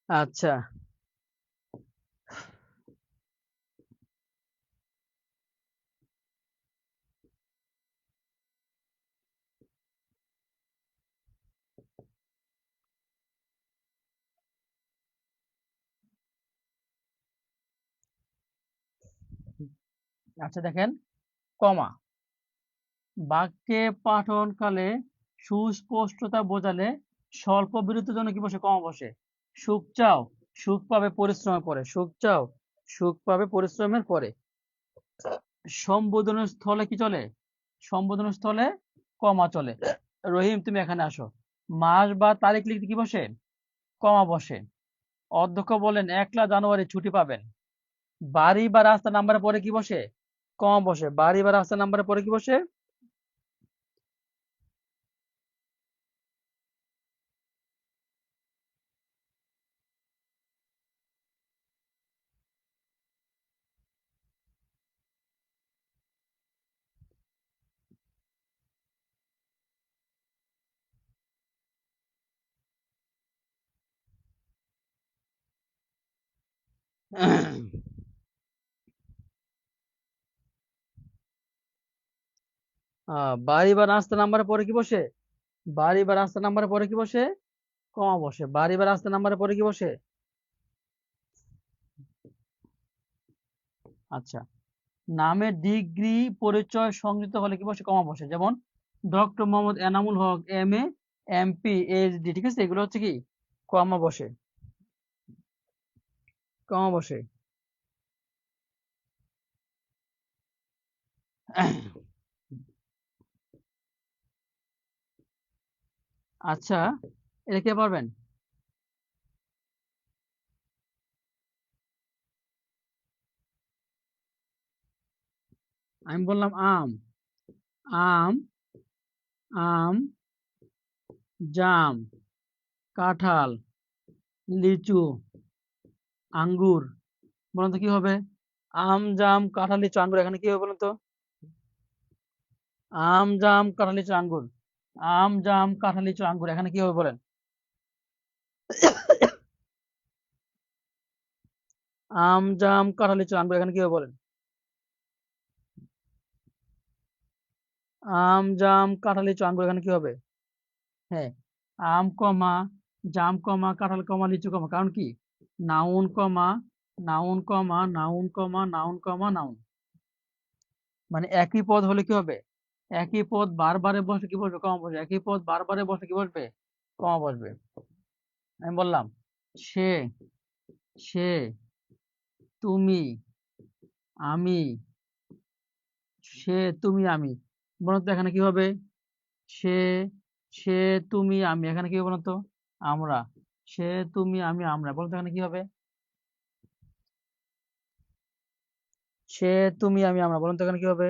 আচ্ছা, আচ্ছা দেখেন, কমা বাক্যে পাঠনকালে সুস্পষ্টতা বোঝালে স্বল্প বিরতির জন্য কি বসে? কমা বসে। সুখ চাও, সুখ পাবে পরিশ্রমের পরে। সুখ চাও, সুখ পাবে পরিশ্রমের পরে। সম্বোধনের স্থলে কি চলে? সম্বোধনের স্থলে কমা চলে। রহিম তুমি এখানে আসো। মাস বা তারিখ লিখতে কি বসে? কমা বসে। অধ্যক্ষ বলেন 1 জানুয়ারি ছুটি পাবেন। বাড়ি বা রাস্তা নাম্বারের পরে কি বসে? কমা বসে। বাড়ি বা রাস্তা নাম্বারের পরে কি বসে? বাড়ি বা রাস্তা নাম্বারের পরে কি বসে? বাড়ি বা রাস্তা নাম্বারের পরে কি বসে? কমা বসে। বাড়ি বা রাস্তা নাম্বারের পরে কি বসে? আচ্ছা, নামের ডিগ্রি পরিচয় সংযুক্ত হলে কি বসে? কমা বসে। যেমন doctor Mohammad Enamul Haque, MA, MP, HD, ঠিক আছে, এগুলো হচ্ছে কি কমা বসে। কমা বসে। আচ্ছা, এটা কে পারবেন? আমি বললাম আম, আম, আম, জাম, কাঁঠাল, লিচু, আঙ্গুর। বলুন তো কি হবে? আম, জাম, কাঁঠাল, লিচু, আঙ্গুর, এখানে কি হবে বলুন তো? আম, জাম, কাঁঠাল, লিচু, আঙ্গুর। আম, জাম, কাঁঠাল, লিচু, আঙ্গুর, এখানে কি হবে বলেন? আম, জাম, কাঁঠাল, লিচু, আঙ্গুর, এখানে কি হবে বলেন? আম, জাম, কাঁঠাল, লিচু, আঙ্গুর, এখানে কি হবে? হ্যাঁ, আম কমা জাম কমা কাঁঠাল কমা লিচু কমা, কারণ কি নাউন কমা নাউন কমা নাউন কমা নাউন কমা নাউন। মানে একই পদ হলে কি হবে? একই পদ বারবারে বসে কি বসবে? কমা বসবে। একই পদ বারবারে বসে কি বসবে? কমা বসবে। আমি বললাম সে, সে, তুমি, আমি, সে, তুমি, আমি। বলুন তো এখানে কি হবে? সে, সে, তুমি, আমি, এখানে কি হবে বলুন তো? আমরা। সে, তুমি, আমি, আমরা। বলুন তো এখানে কি হবে? সে, তুমি, আমি, আমরা। বলুন তো এখানে কি হবে?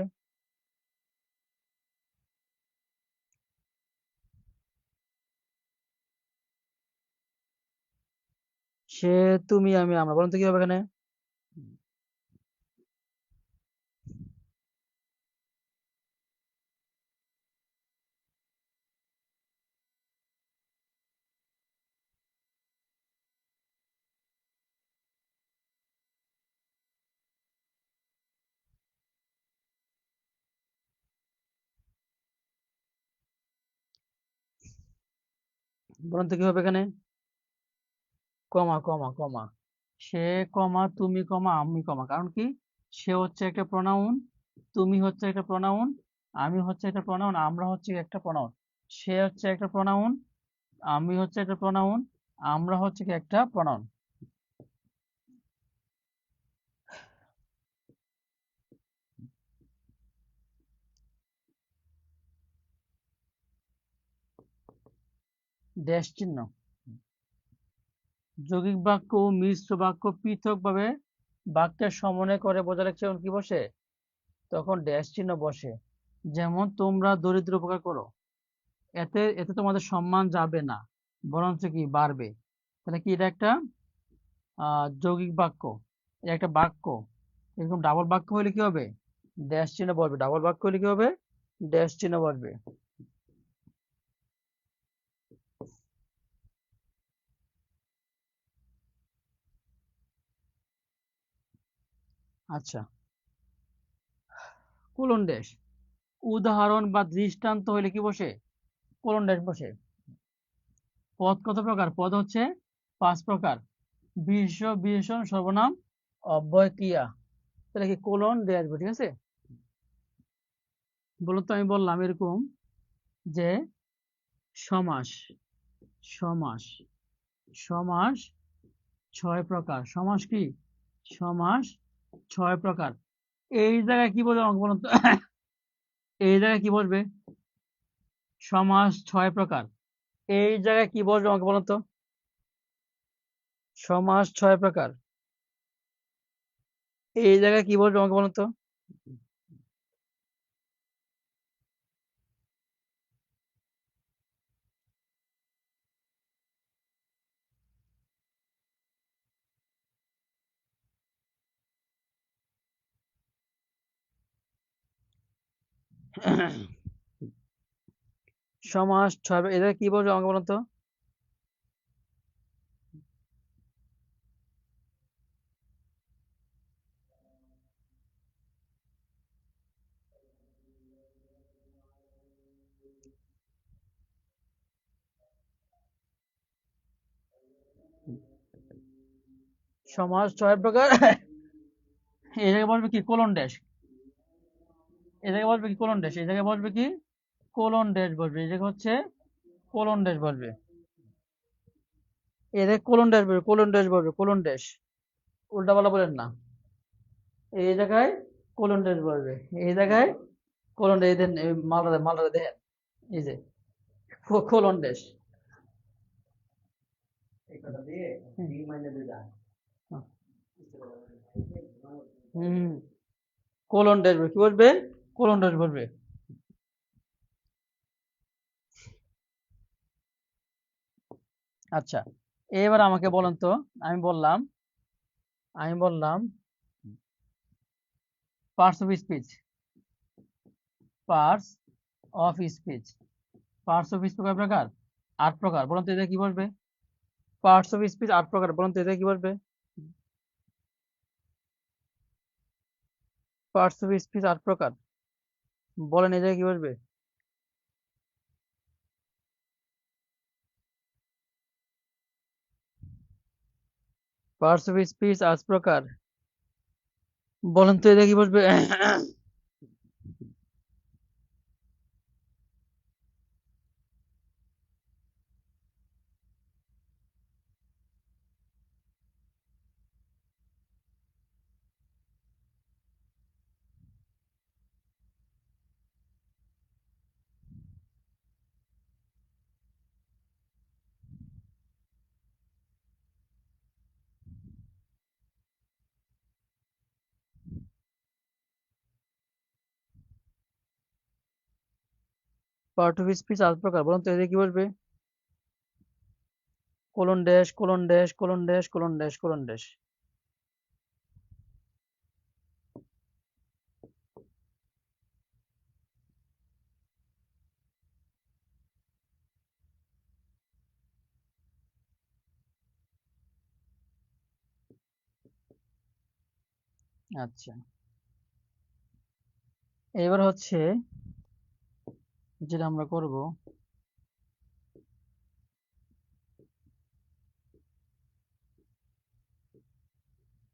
সে, তুমি, আমি, আমরা। বলুন তো কি হবে এখানে? বলুন তো কি হবে এখানে? কমা, কমা, কমা। সে, কমা, তুমি, কমা, আমি, কমা। কারণ কি সে হচ্ছে একটা প্রোনাউন, তুমি হচ্ছে একটা প্রোনাউন, আমি হচ্ছে একটা প্রোনাউন, আমরা হচ্ছে একটা প্রোনাউন। সে হচ্ছে একটা প্রোনাউন, আমি হচ্ছে একটা প্রোনাউন, আমরা হচ্ছে কি একটা প্রোনাউন। ড্যাশ চিহ্ন। যৌগিক বাক্য ও মিশ্র বাক্য পৃথকভাবে বাক্যের সমন্বয় করে বোঝালে তখন কি বসে? তখন ড্যাশ চিহ্ন বসে। যেমন তোমরা দরিদ্র উপকার করো, এতে এতে তোমাদের সম্মান যাবে না, বরঞ্চ কি বাড়বে। তাহলে কি এটা একটা যৌগিক বাক্য, এটা একটা বাক্য। এরকম ডাবল বাক্য হলে কি হবে? ড্যাশ চিহ্ন বসবে। ডাবল বাক্য হলে কি হবে? ড্যাশ চিহ্ন বসবে। আচ্ছা, কোলন ড্যাশ উদাহরণ বা দৃষ্টান্ত হইলে কি বসে? কোলন ড্যাশ বসে। পদ কত প্রকার? পদ হচ্ছে 5 প্রকার: বিশেষ্য, বিশেষণ, সর্বনাম, অব্যয়, ক্রিয়া। তাহলে কি কোলন ড্যাশ বসে, ঠিক আছে? বলুন তো, আমি বললাম এরকম যে সমাস, সমাস, সমাস 6 প্রকার। সমাস কি? সমাস 6 প্রকার। এই জায়গায় কি বলবে আমাকে বলুন তো? এই জায়গায় কি বসবে? সমাস 6 প্রকার। এই জায়গায় কি বসবে আমাকে বলুন তো? সমাস 6 প্রকার। এই জায়গায় কি বসবে আমাকে বলুন তো? সমাস 6 এই জায়গায় কি বসবে আমাকে বলুন তো? সমাস 6 প্রকার। এই জায়গায় বসবে কি? Colon dash. এই জায়গায় বসবে কি? Colon dash. এই জায়গায় বসবে কি? কোলন ড্যাশ বসবে। এই জায়গায় হচ্ছে কোলন ড্যাশ বসবে। এই জায়গায় কোলন ড্যাশ বসবে, কোলন ড্যাশ বসবে, কোলন ড্যাশ। উল্টাপাল্টা বলেন না। এই জায়গায় কোলন ড্যাশ বসবে। এই জায়গায় কোলন ড্যাশ দেন, মালটা মালটা দেখেন। এই যে কোলন ড্যাশ।
এই কথা দিয়ে
হুম।
ডি মাইনাস দিয়ে যায়।
হুম, কোলন ড্যাশ বসবে। কি বসবে? কোলন ড্যাশ বসবে। আচ্ছা, এবার আমাকে বলেন তো। আমি বললাম আমি বললাম parts of speech, parts of speech. Parts of speech কয় প্রকার? 8 প্রকার। বলুন তো এদের কি বসবে? পার্টস অফ স্পিচ 8 প্রকার। বলুন তো এদের কি বসবে? পার্টস অফ স্পিচ 8 প্রকার। বলেন এদের কি বসবে? পার্টস অফ স্পিচ 8 প্রকার। বলেন তো এদের কি বসবে? পার্ট অফ স্পিচ 8 প্রকার। বলুন তো এদের কি বসবে? Colon dash, colon dash, colon dash, colon dash, colon dash. আচ্ছা, এবার হচ্ছে যেটা আমরা করব,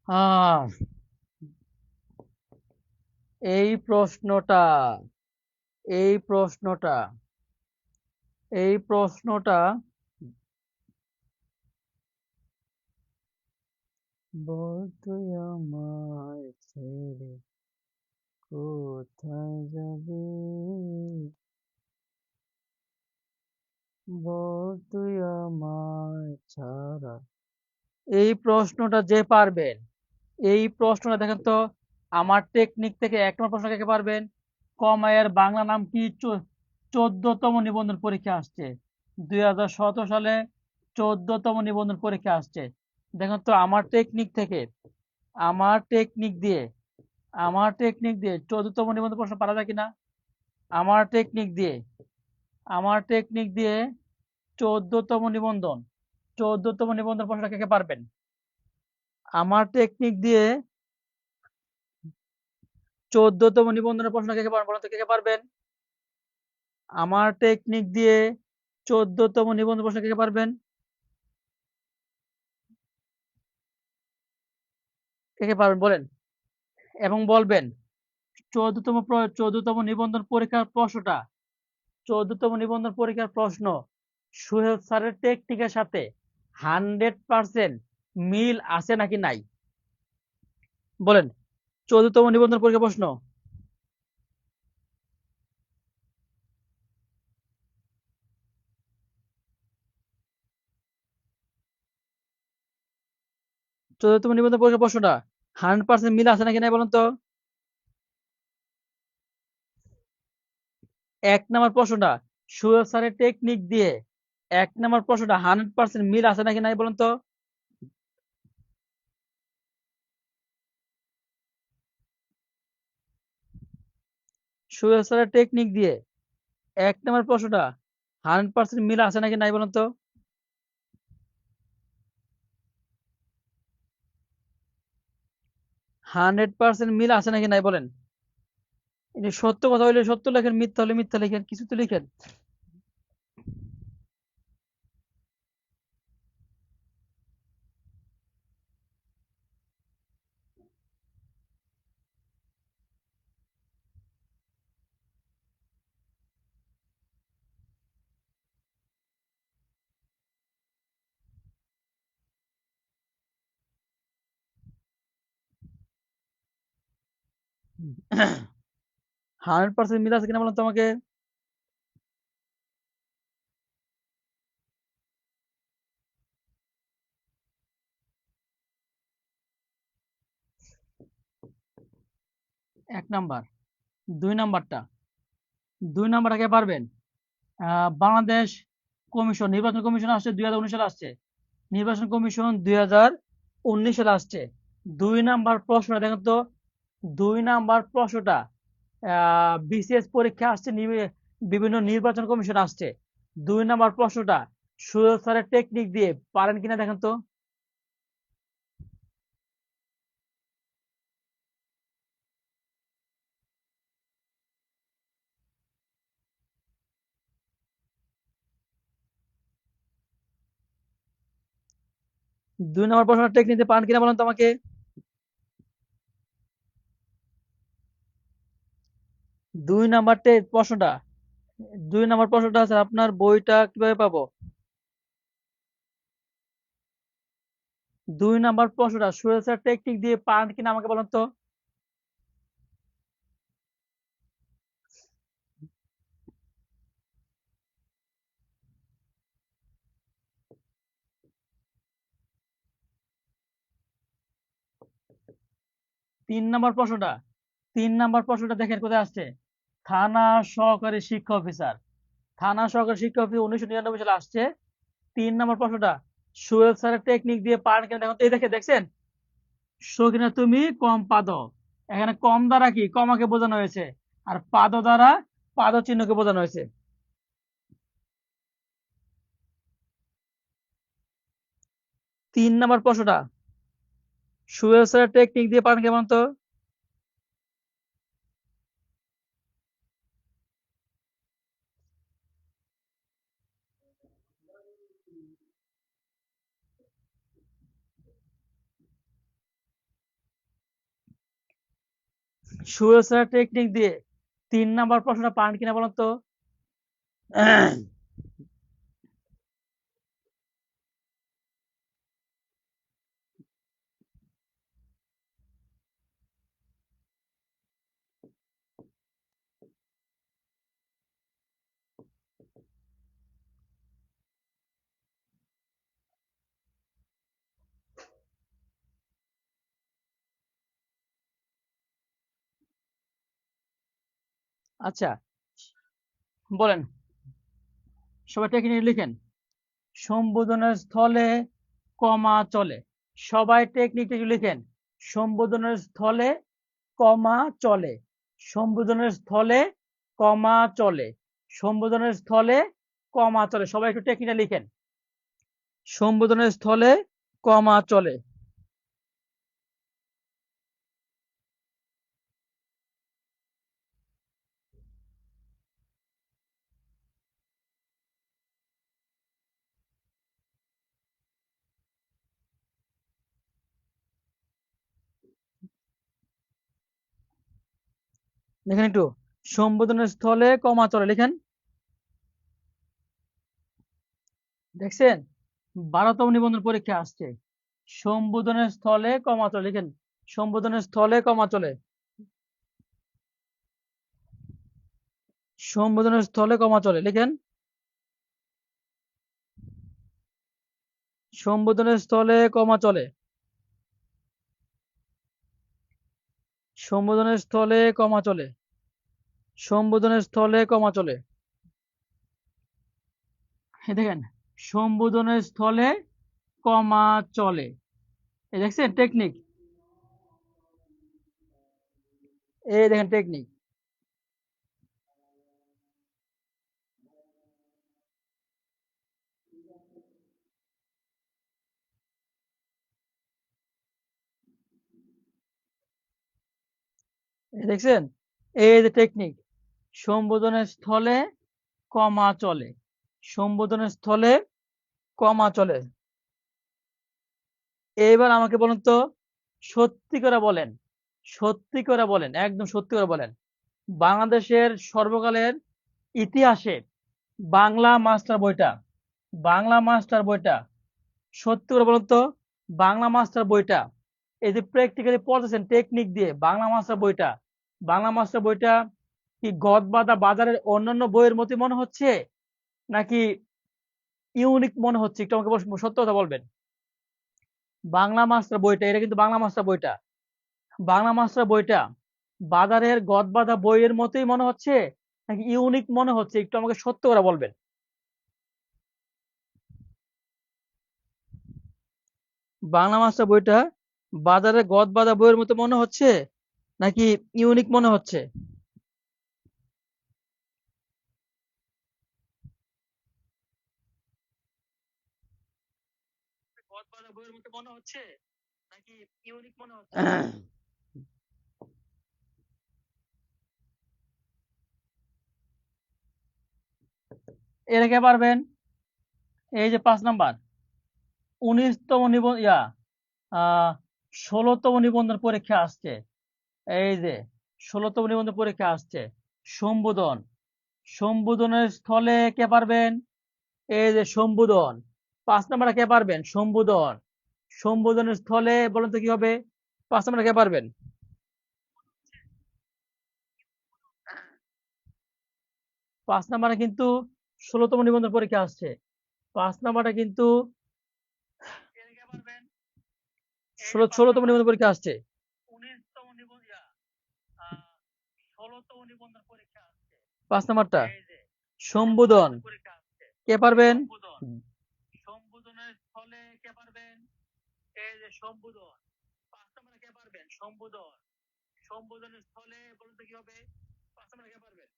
আহ এই প্রশ্নটা, এই প্রশ্নটা, এই প্রশ্নটা বল তুই আমায় ছেড়ে কোথায় যাবি, বল তুই আমায় ছাড়া। এই প্রশ্নটা যে পারবেন, এই প্রশ্নটা দেখেন তো, আমার টেকনিক থেকে 1 নম্বর প্রশ্ন কে পারবেন? কমায়ের বাংলা নাম কি? 14তম নিবন্ধন পরীক্ষা আসছে 2017 সালে। 14তম নিবন্ধন পরীক্ষা আসছে। দেখেন তো আমার টেকনিক থেকে, আমার টেকনিক দিয়ে, আমার টেকনিক দিয়ে 14তম নিবন্ধন প্রশ্ন পারা যায় কিনা? আমার টেকনিক দিয়ে, আমার টেকনিক দিয়ে 14তম নিবন্ধন, 14তম নিবন্ধন প্রশ্নটা কে কে পারবেন? আমার টেকনিক দিয়ে 14তম নিবন্ধনের প্রশ্ন কে কে পারবেন বলুন তো, কে কে পারবেন? আমার টেকনিক দিয়ে 14তম নিবন্ধন প্রশ্ন কে কে পারবেন? কে কে পারবেন বলেন, এবং বলবেন 14তম নিবন্ধন পরীক্ষার প্রশ্নটা, 14তম নিবন্ধন পরীক্ষার প্রশ্ন সোহেল স্যারের টেকনিকের সাথে 100% মিল আছে নাকি নাই বলেন। 14তম নিবন্ধন পরীক্ষার প্রশ্ন, 14তম নিবন্ধন পরীক্ষার প্রশ্নটা 100% মিল আছে নাকি নাই বলেন তো। 1 নম্বর প্রশ্নটা সোহেল স্যারের টেকনিক দিয়ে 1 নম্বর প্রশ্নটা 100% মিল আছে নাকি নাই বলেন তো। সোহেল স্যারের টেকনিক দিয়ে 1 নম্বর প্রশ্নটা 100% মিল আছে নাকি নাই বলেন তো। 100% মিল আছে নাকি নাই বলেন। এটা সত্য কথা হইলে সত্য লেখেন, মিথ্যা হলে মিথ্যা লেখেন, কিছু তো লিখেন। হান্ড্রেড পার্সেন্ট মিল আছে কিনা বলেন তো আমাকে। এক নাম্বার। 2 নাম্বারটা, 2 নাম্বারটা কে পারবেন? বাংলাদেশ কমিশন, নির্বাচন কমিশন আসছে 2019 সালে আসছে, নির্বাচন কমিশন 2019 সালে আসছে। 2 নাম্বার প্রশ্নটা দেখেন তো, 2 নাম্বার প্রশ্নটা বিসিএস পরীক্ষা আসছে, বিভিন্ন নির্বাচন কমিশন আসছে। 2 নাম্বার প্রশ্নটা সুযোগ স্যারের টেকনিক দিয়ে পারেন কিনা দেখেন তো। 2 নাম্বার প্রশ্নটা টেকনিক দিয়ে পারেন কিনা বলেন তো আমাকে। 2 নাম্বার প্রশ্নটা, 2 নাম্বার প্রশ্নটা আছে, আপনার বইটা কিভাবে পাবো? 2 নাম্বার প্রশ্নটা সুরেশ স্যার টেকনিক দিয়ে পারেন কিনা আমাকে বলেন তো। 3 নাম্বার প্রশ্নটা, 3 নাম্বার প্রশ্নটা দেখেন কোথায় আসছে, থানা সহকারী শিক্ষা অফিসার, থানা সহকারী শিক্ষা অফিসার 1999 সালে আসছে। 3 নাম্বার প্রশ্নটা সোহেল স্যারের টেকনিক দিয়ে পারেন কিনা দেখুন তো। এই দেখেন সকিনা তুমি কম পাদ, এখানে কম দ্বারা কি কমাকে বোঝানো হয়েছে, আর পাদ দ্বারা পাদ চিহ্নকে বোঝানো হয়েছে। 3 নাম্বার প্রশ্নটা সোহেল স্যারের টেকনিক দিয়ে পারেন কেমন তো। সোহেল স্যারের টেকনিক দিয়ে 3 নাম্বার প্রশ্নটা পারেন কিনা বলেন তো। আচ্ছা বলেন, সবাই টেকনিক লিখেন। সম্বোধনের স্থলে কমা চলে, সবাই টেকনিকটা একটু লিখেন। সম্বোধনের স্থলে কমা চলে, সম্বোধনের স্থলে কমা চলে, সম্বোধনের স্থলে কমা চলে, সবাই একটু টেকনিকটা লিখেন। সম্বোধনের স্থলে কমা চলে। দেখেন একটু, সম্বোধনের স্থলে কমা চলে, লিখেন। দেখছেন, 12তম নিবন্ধন পরীক্ষা আসছে, সম্বোধনের স্থলে কমা চলে, লিখেন। সম্বোধনের স্থলে কমা চলে, সম্বোধনের স্থলে কমা চলে, লিখেন। সম্বোধনের স্থলে কমা চলে, সম্বোধনের স্থলে কমা চলে, সম্বোধনের স্থলে কমা চলে। দেখেন, সম্বোধনের স্থলে কমা চলে, এই দেখছেন টেকনিক, এই দেখেন টেকনিক। এই দেখছেন, এই যে টেকনিক, সম্বোধনের স্থলে কমা চলে, সম্বোধনের স্থলে কমা চলে। এইবার আমাকে বলুন তো, সত্যি করে বলেন, সত্যি করে বলেন, একদম সত্যি করে বলেন, বাংলাদেশের সর্বকালের ইতিহাসে বাংলা মাস্টার বইটা, বাংলা মাস্টার বইটা, সত্যি করে বলুন তো, বাংলা মাস্টার বইটা, এই যে প্র্যাকটিক্যালি পড়তেছেন টেকনিক দিয়ে, বাংলা মাস্টার বইটা, বাংলা মাস্টার বইটা কি গদবাঁধা বাজারের অন্যান্য বইয়ের মতো মনে হচ্ছে, নাকি ইউনিক মনে হচ্ছে? একটু আমাকে সত্য কথা বলবেন। বাংলা মাস্টার বইটা, এটা কিন্তু বাংলা মাস্টার বইটা, বাংলা মাস্টার বইটা বাজারের গদবাঁধা বইয়ের মতোই মনে হচ্ছে, নাকি ইউনিক মনে হচ্ছে? একটু আমাকে সত্য করে বলবেন। বাংলা মাস্টার বইটা বাজারের গদবাঁধা বইয়ের মতো মনে হচ্ছে, নাকি ইউনিক মনে হচ্ছে? গদবাঁধা বইয়ের মতো মনে হচ্ছে, নাকি ইউনিক মনে হচ্ছে? এর কে পারবেন? এই যে 5 নাম্বার, 19তম নিবন্ধন, 16তম নিবন্ধন পরীক্ষা আসছে, এই যে 16তম নিবন্ধন পরীক্ষা আসছে, সম্বোধন, সম্বোধনের স্থলে কে পারবেন? এই যে সম্বোধন, 5 নাম্বারে কে পারবেন? সম্বোধন, সম্বোধনের স্থলে বলেন তো কি হবে? 5 নাম্বারে কে পারবেন? 5 নাম্বারে কিন্তু 16তম নিবন্ধন পরীক্ষা আসছে, 5 নাম্বারটা কিন্তু 16তম নিবন্ধন পরীক্ষা আসছে, 19তম নিবন্ধন, 16তম নিবন্ধন পরীক্ষা আসছে, 5 নাম্বারটা সম্বোধন, কে পারবেন? সম্বোধনের স্থলে কে পারবেন? এই যে সম্বোধন, 5 নাম্বারে কে পারবেন? সম্বোধন, সম্বোধনের স্থলে বলুন তো কি হবে? 5 নাম্বারে কে পারবেন?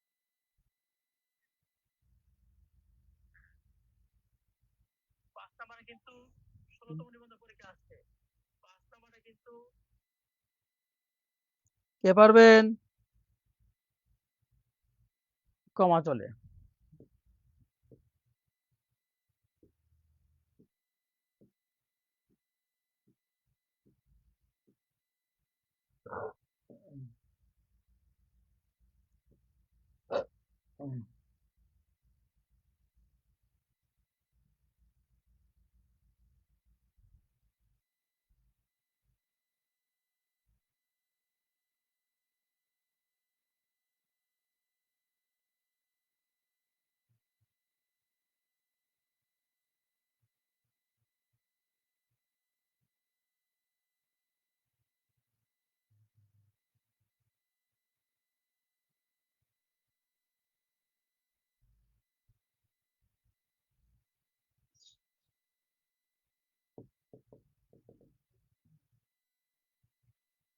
5 নাম্বারে কিন্তু 16তম নিবন্ধন পরীক্ষা আসছে, 5 নাম্বারে কিন্তু কে পারবেন? কমা চলে।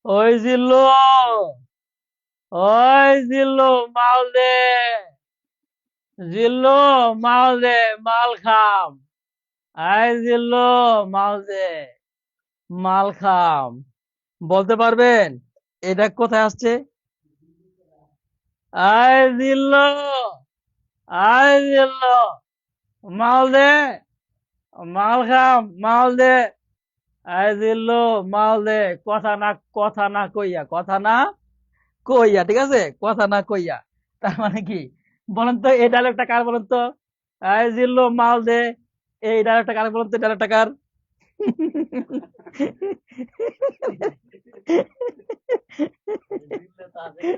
ওই জিল্লু, ওই জিল্লু, মাল দে, জিল্লু, মাল দে, মাল খাম, আই জিল্লু, মাল দে, মাল খাম। বলতে পারবেন এটা কোথায় আসছে? আই জিল্লু, আই জিল্লু, মাল দে, মাল খাম, মাল দে, আই জিল্লু, মাল দে। কথা না, কথা না কইয়া, কথা না কইয়া, ঠিক আছে, কথা না কইয়া। তার মানে কি, বলেন তো এই ডায়লগটা কার, বলেন তো? এই জিল্লো মাল দে, এই ডায়লগটা কার, বলেন তো ডায়লগটা কার?
জিতলে তো আছে কি?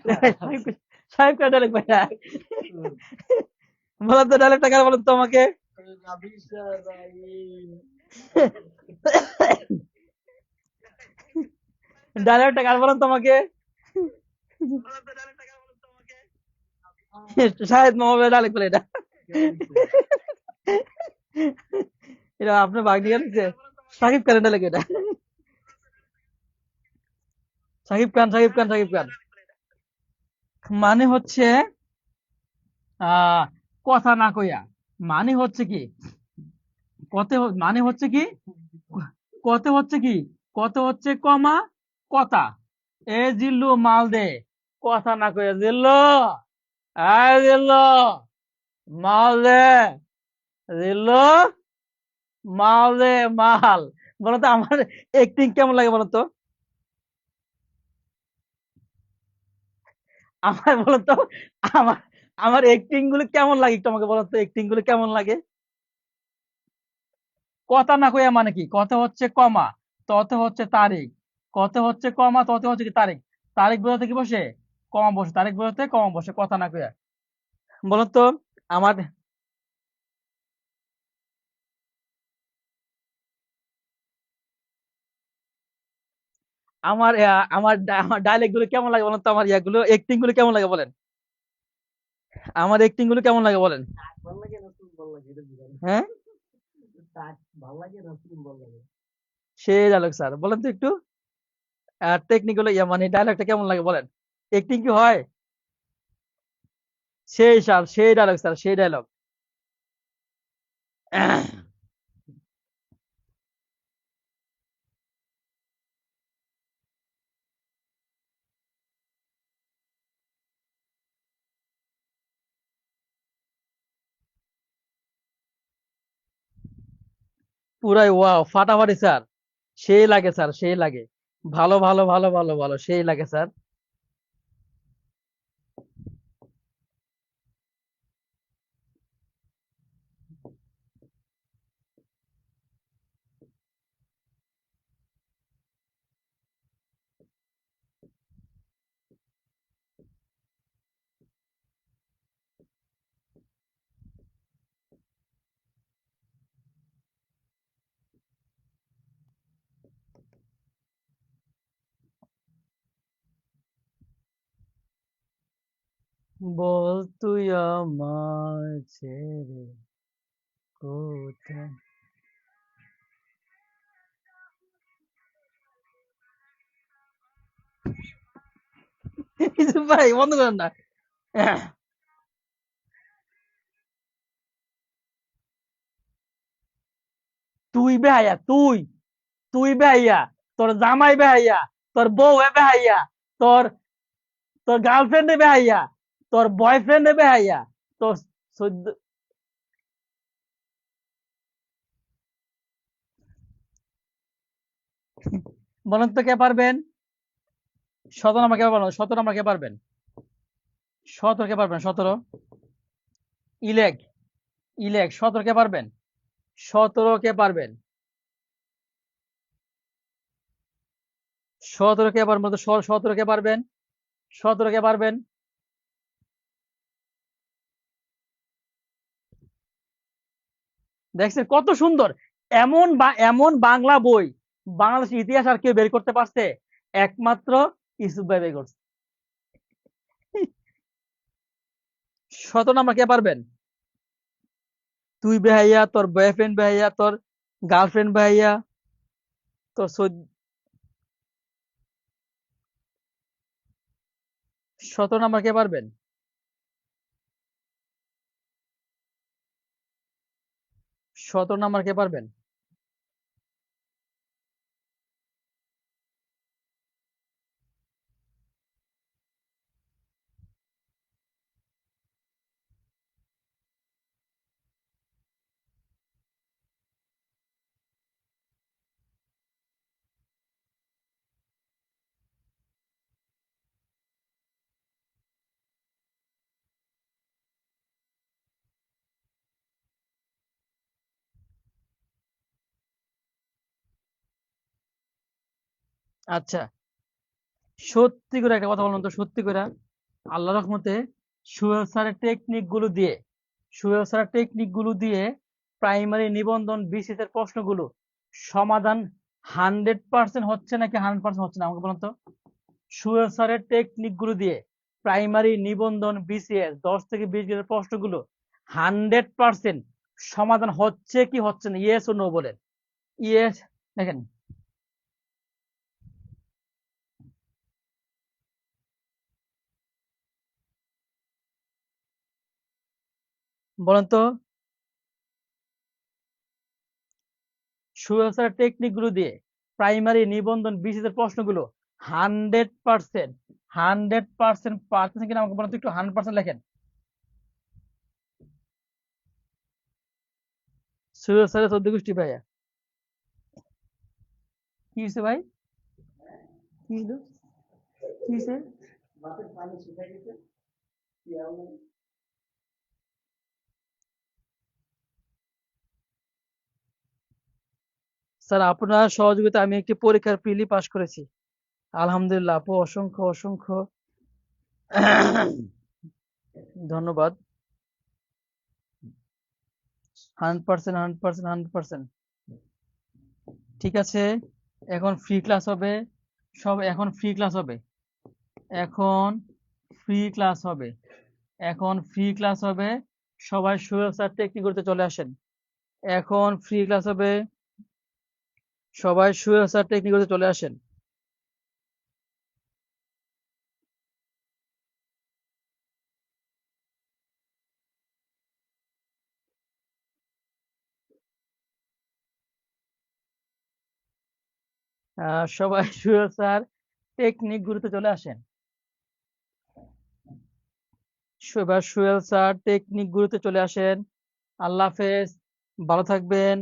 সাহেব, সাহেব কার ডায়লগ ভাইয়া?
হুম।
বলেন তো ডায়লগটা কার, বলেন তো আমাকে?
রাবিশা রাইন।
ডায়লগটা কার, বলেন তো আমাকে? শাহেদ মোহাম্মদ ডায়লগ বলে এটা।
কে বলছে?
এটা আপনার ভাগ্নি লিখছে? সাকিব খানের ডায়লগ এটা। সাকিব খান, সাকিব খান, সাকিব খান। মানে হচ্ছে আহ কথা না কইয়া, মানে হচ্ছে কি, মানে হচ্ছে কি, কত হচ্ছে কি, কত হচ্ছে কমা কথা। এ জিল্লু মাল দে, কথা না কইয়া, জিল্লু, আয় জিল্লু, মাল দে, জিল্লু, মাল দে, মাল। বলো তো আমার অ্যাক্টিং কেমন লাগে, বলো তো? আমার বলো তো, আমার আমার অ্যাক্টিং গুলো কেমন লাগে একটু আমাকে বলো তো, অ্যাক্টিং গুলো কেমন লাগে? কথা না কইয়া মানে কি, কথা হচ্ছে কমা, তত হচ্ছে তারিখ, কত হচ্ছে কমা, তত হচ্ছে কি তারিখ, তারিখ বোঝাতে কি বসে, কমা বসে, তারিখ বোঝাতে কমা বসে, কথা না কইয়া। বলো তো আমার আমার ডায়লগ গুলো কেমন লাগে বলেন তো, আমার ইয়াগুলো অ্যাক্টিং গুলো কেমন লাগে বলেন, আমার অ্যাক্টিং গুলো কেমন লাগে বলেন?
ভাল লাগে না তুমি ভাল লাগে এটা বুঝানো।
হ্যাঁ,
তাক ভাল লাগে না তুমি ভাল লাগে।
সেই ডায়লগ স্যার, বলেন তো একটু টেকনিক গুলো, ইয়া মানে ডায়লগটা কেমন লাগে বলেন? অ্যাক্টিং কি হয়? সেই স্যার, সেই ডায়লগ স্যার, সেই ডায়লগ। পুরাই ওয়াও, ফাটাফাটি স্যার, সেই লাগে স্যার, সেই লাগে, ভালো ভালো ভালো ভালো ভালো, সেই লাগে স্যার। বল তুই আমায় ছেড়ে কোথায়। ইউসুফ ভাই বন্ধ করেন না। তুই বেহাইয়া, তুই, তুই বেহাইয়া, তোর জামাই বেহাইয়া, তোর বউ বেহাইয়া, তোর তোর গার্লফ্রেন্ডে বেহাইয়া, তোর বয়ফ্রেন্ডে বেহাইয়া, তোর সদ্য, বলেন তো কে পারবেন? 17 নাম্বার কে পারবেন? 17 নাম্বার কে পারবেন? 17 কে পারবেন? 17, ইলেক, ইলেক, 17 কে পারবেন? 17 কে পারবেন? 17 কে পারবেন? 17 কে পারবেন? 17 কে পারবেন? দেখছেন কত সুন্দর, এমন বাংলা বই বাংলাদেশের ইতিহাস আর কেউ বের করতে পারছে? একমাত্র ইউসুফ ভাই বের করছে। 17 নাম্বার কে পারবেন? তুই বেহাইয়া, তোর বয়ফ্রেন্ড বেহাইয়া, তোর গার্লফ্রেন্ড বেহাইয়া, তোর 17 নাম্বার কে পারবেন? 17 নাম্বার কে পারবেন? আচ্ছা, সত্যি করে একটা কথা বলুন তো, সত্যি করে আল্লাহ রহমতে সুহেল স্যারের টেকনিক গুলো দিয়ে প্রাইমারি নিবন্ধন বিসিএস এর প্রশ্নগুলো সমাধান 100% হচ্ছে নাকি 100% হচ্ছে না, আমাকে বলুন তো। সুহেল স্যারের টেকনিক গুলো দিয়ে প্রাইমারি নিবন্ধন বিসিএস 10 থেকে 20 গ্রেডের প্রশ্নগুলো 100% সমাধান হচ্ছে কি হচ্ছে না, ইয়েস ও নো বলেন। ইয়েস, দেখেন বলেন তো। সুহেল স্যারের টেকনিক গুলো দিয়ে প্রাইমারি নিবন্ধন বিসিএস এর প্রশ্নগুলো 100% 100% পারতেছেন কিনা আমাকে বলেন তো, একটু 100% লেখেন। সুহেল স্যারের 14 গোষ্ঠী ভাইয়া, কি হয়েছে ভাই, কি হলো, কি হয়েছে?
বাসের পানি শুকাই গেছে, পিয়াও নাই।
স্যার আপনার সহযোগিতা আমি একটি পরীক্ষার প্রিলি পাস করেছি, আলহামদুলিল্লাহ আপু, অসংখ্য অসংখ্য ধন্যবাদ। 100% 100% 100%। ঠিক আছে, এখন ফ্রি ক্লাস হবে, এখন ফ্রি ক্লাস হবে, এখন ফ্রি ক্লাস হবে, এখন ফ্রি ক্লাস হবে। সবাই সুহেল স্যার টেকনিক করতে চলে আসেন। এখন ফ্রি ক্লাস হবে, সবাই সুহেল স্যার টেকনিক করতে চলে আসেন। সবাই সুহেল স্যার টেকনিক গুলোতে চলে আসেন। এবার সুহেল স্যার টেকনিক গুলোতে চলে আসেন। আল্লাহ হাফেজ, ভালো থাকবেন।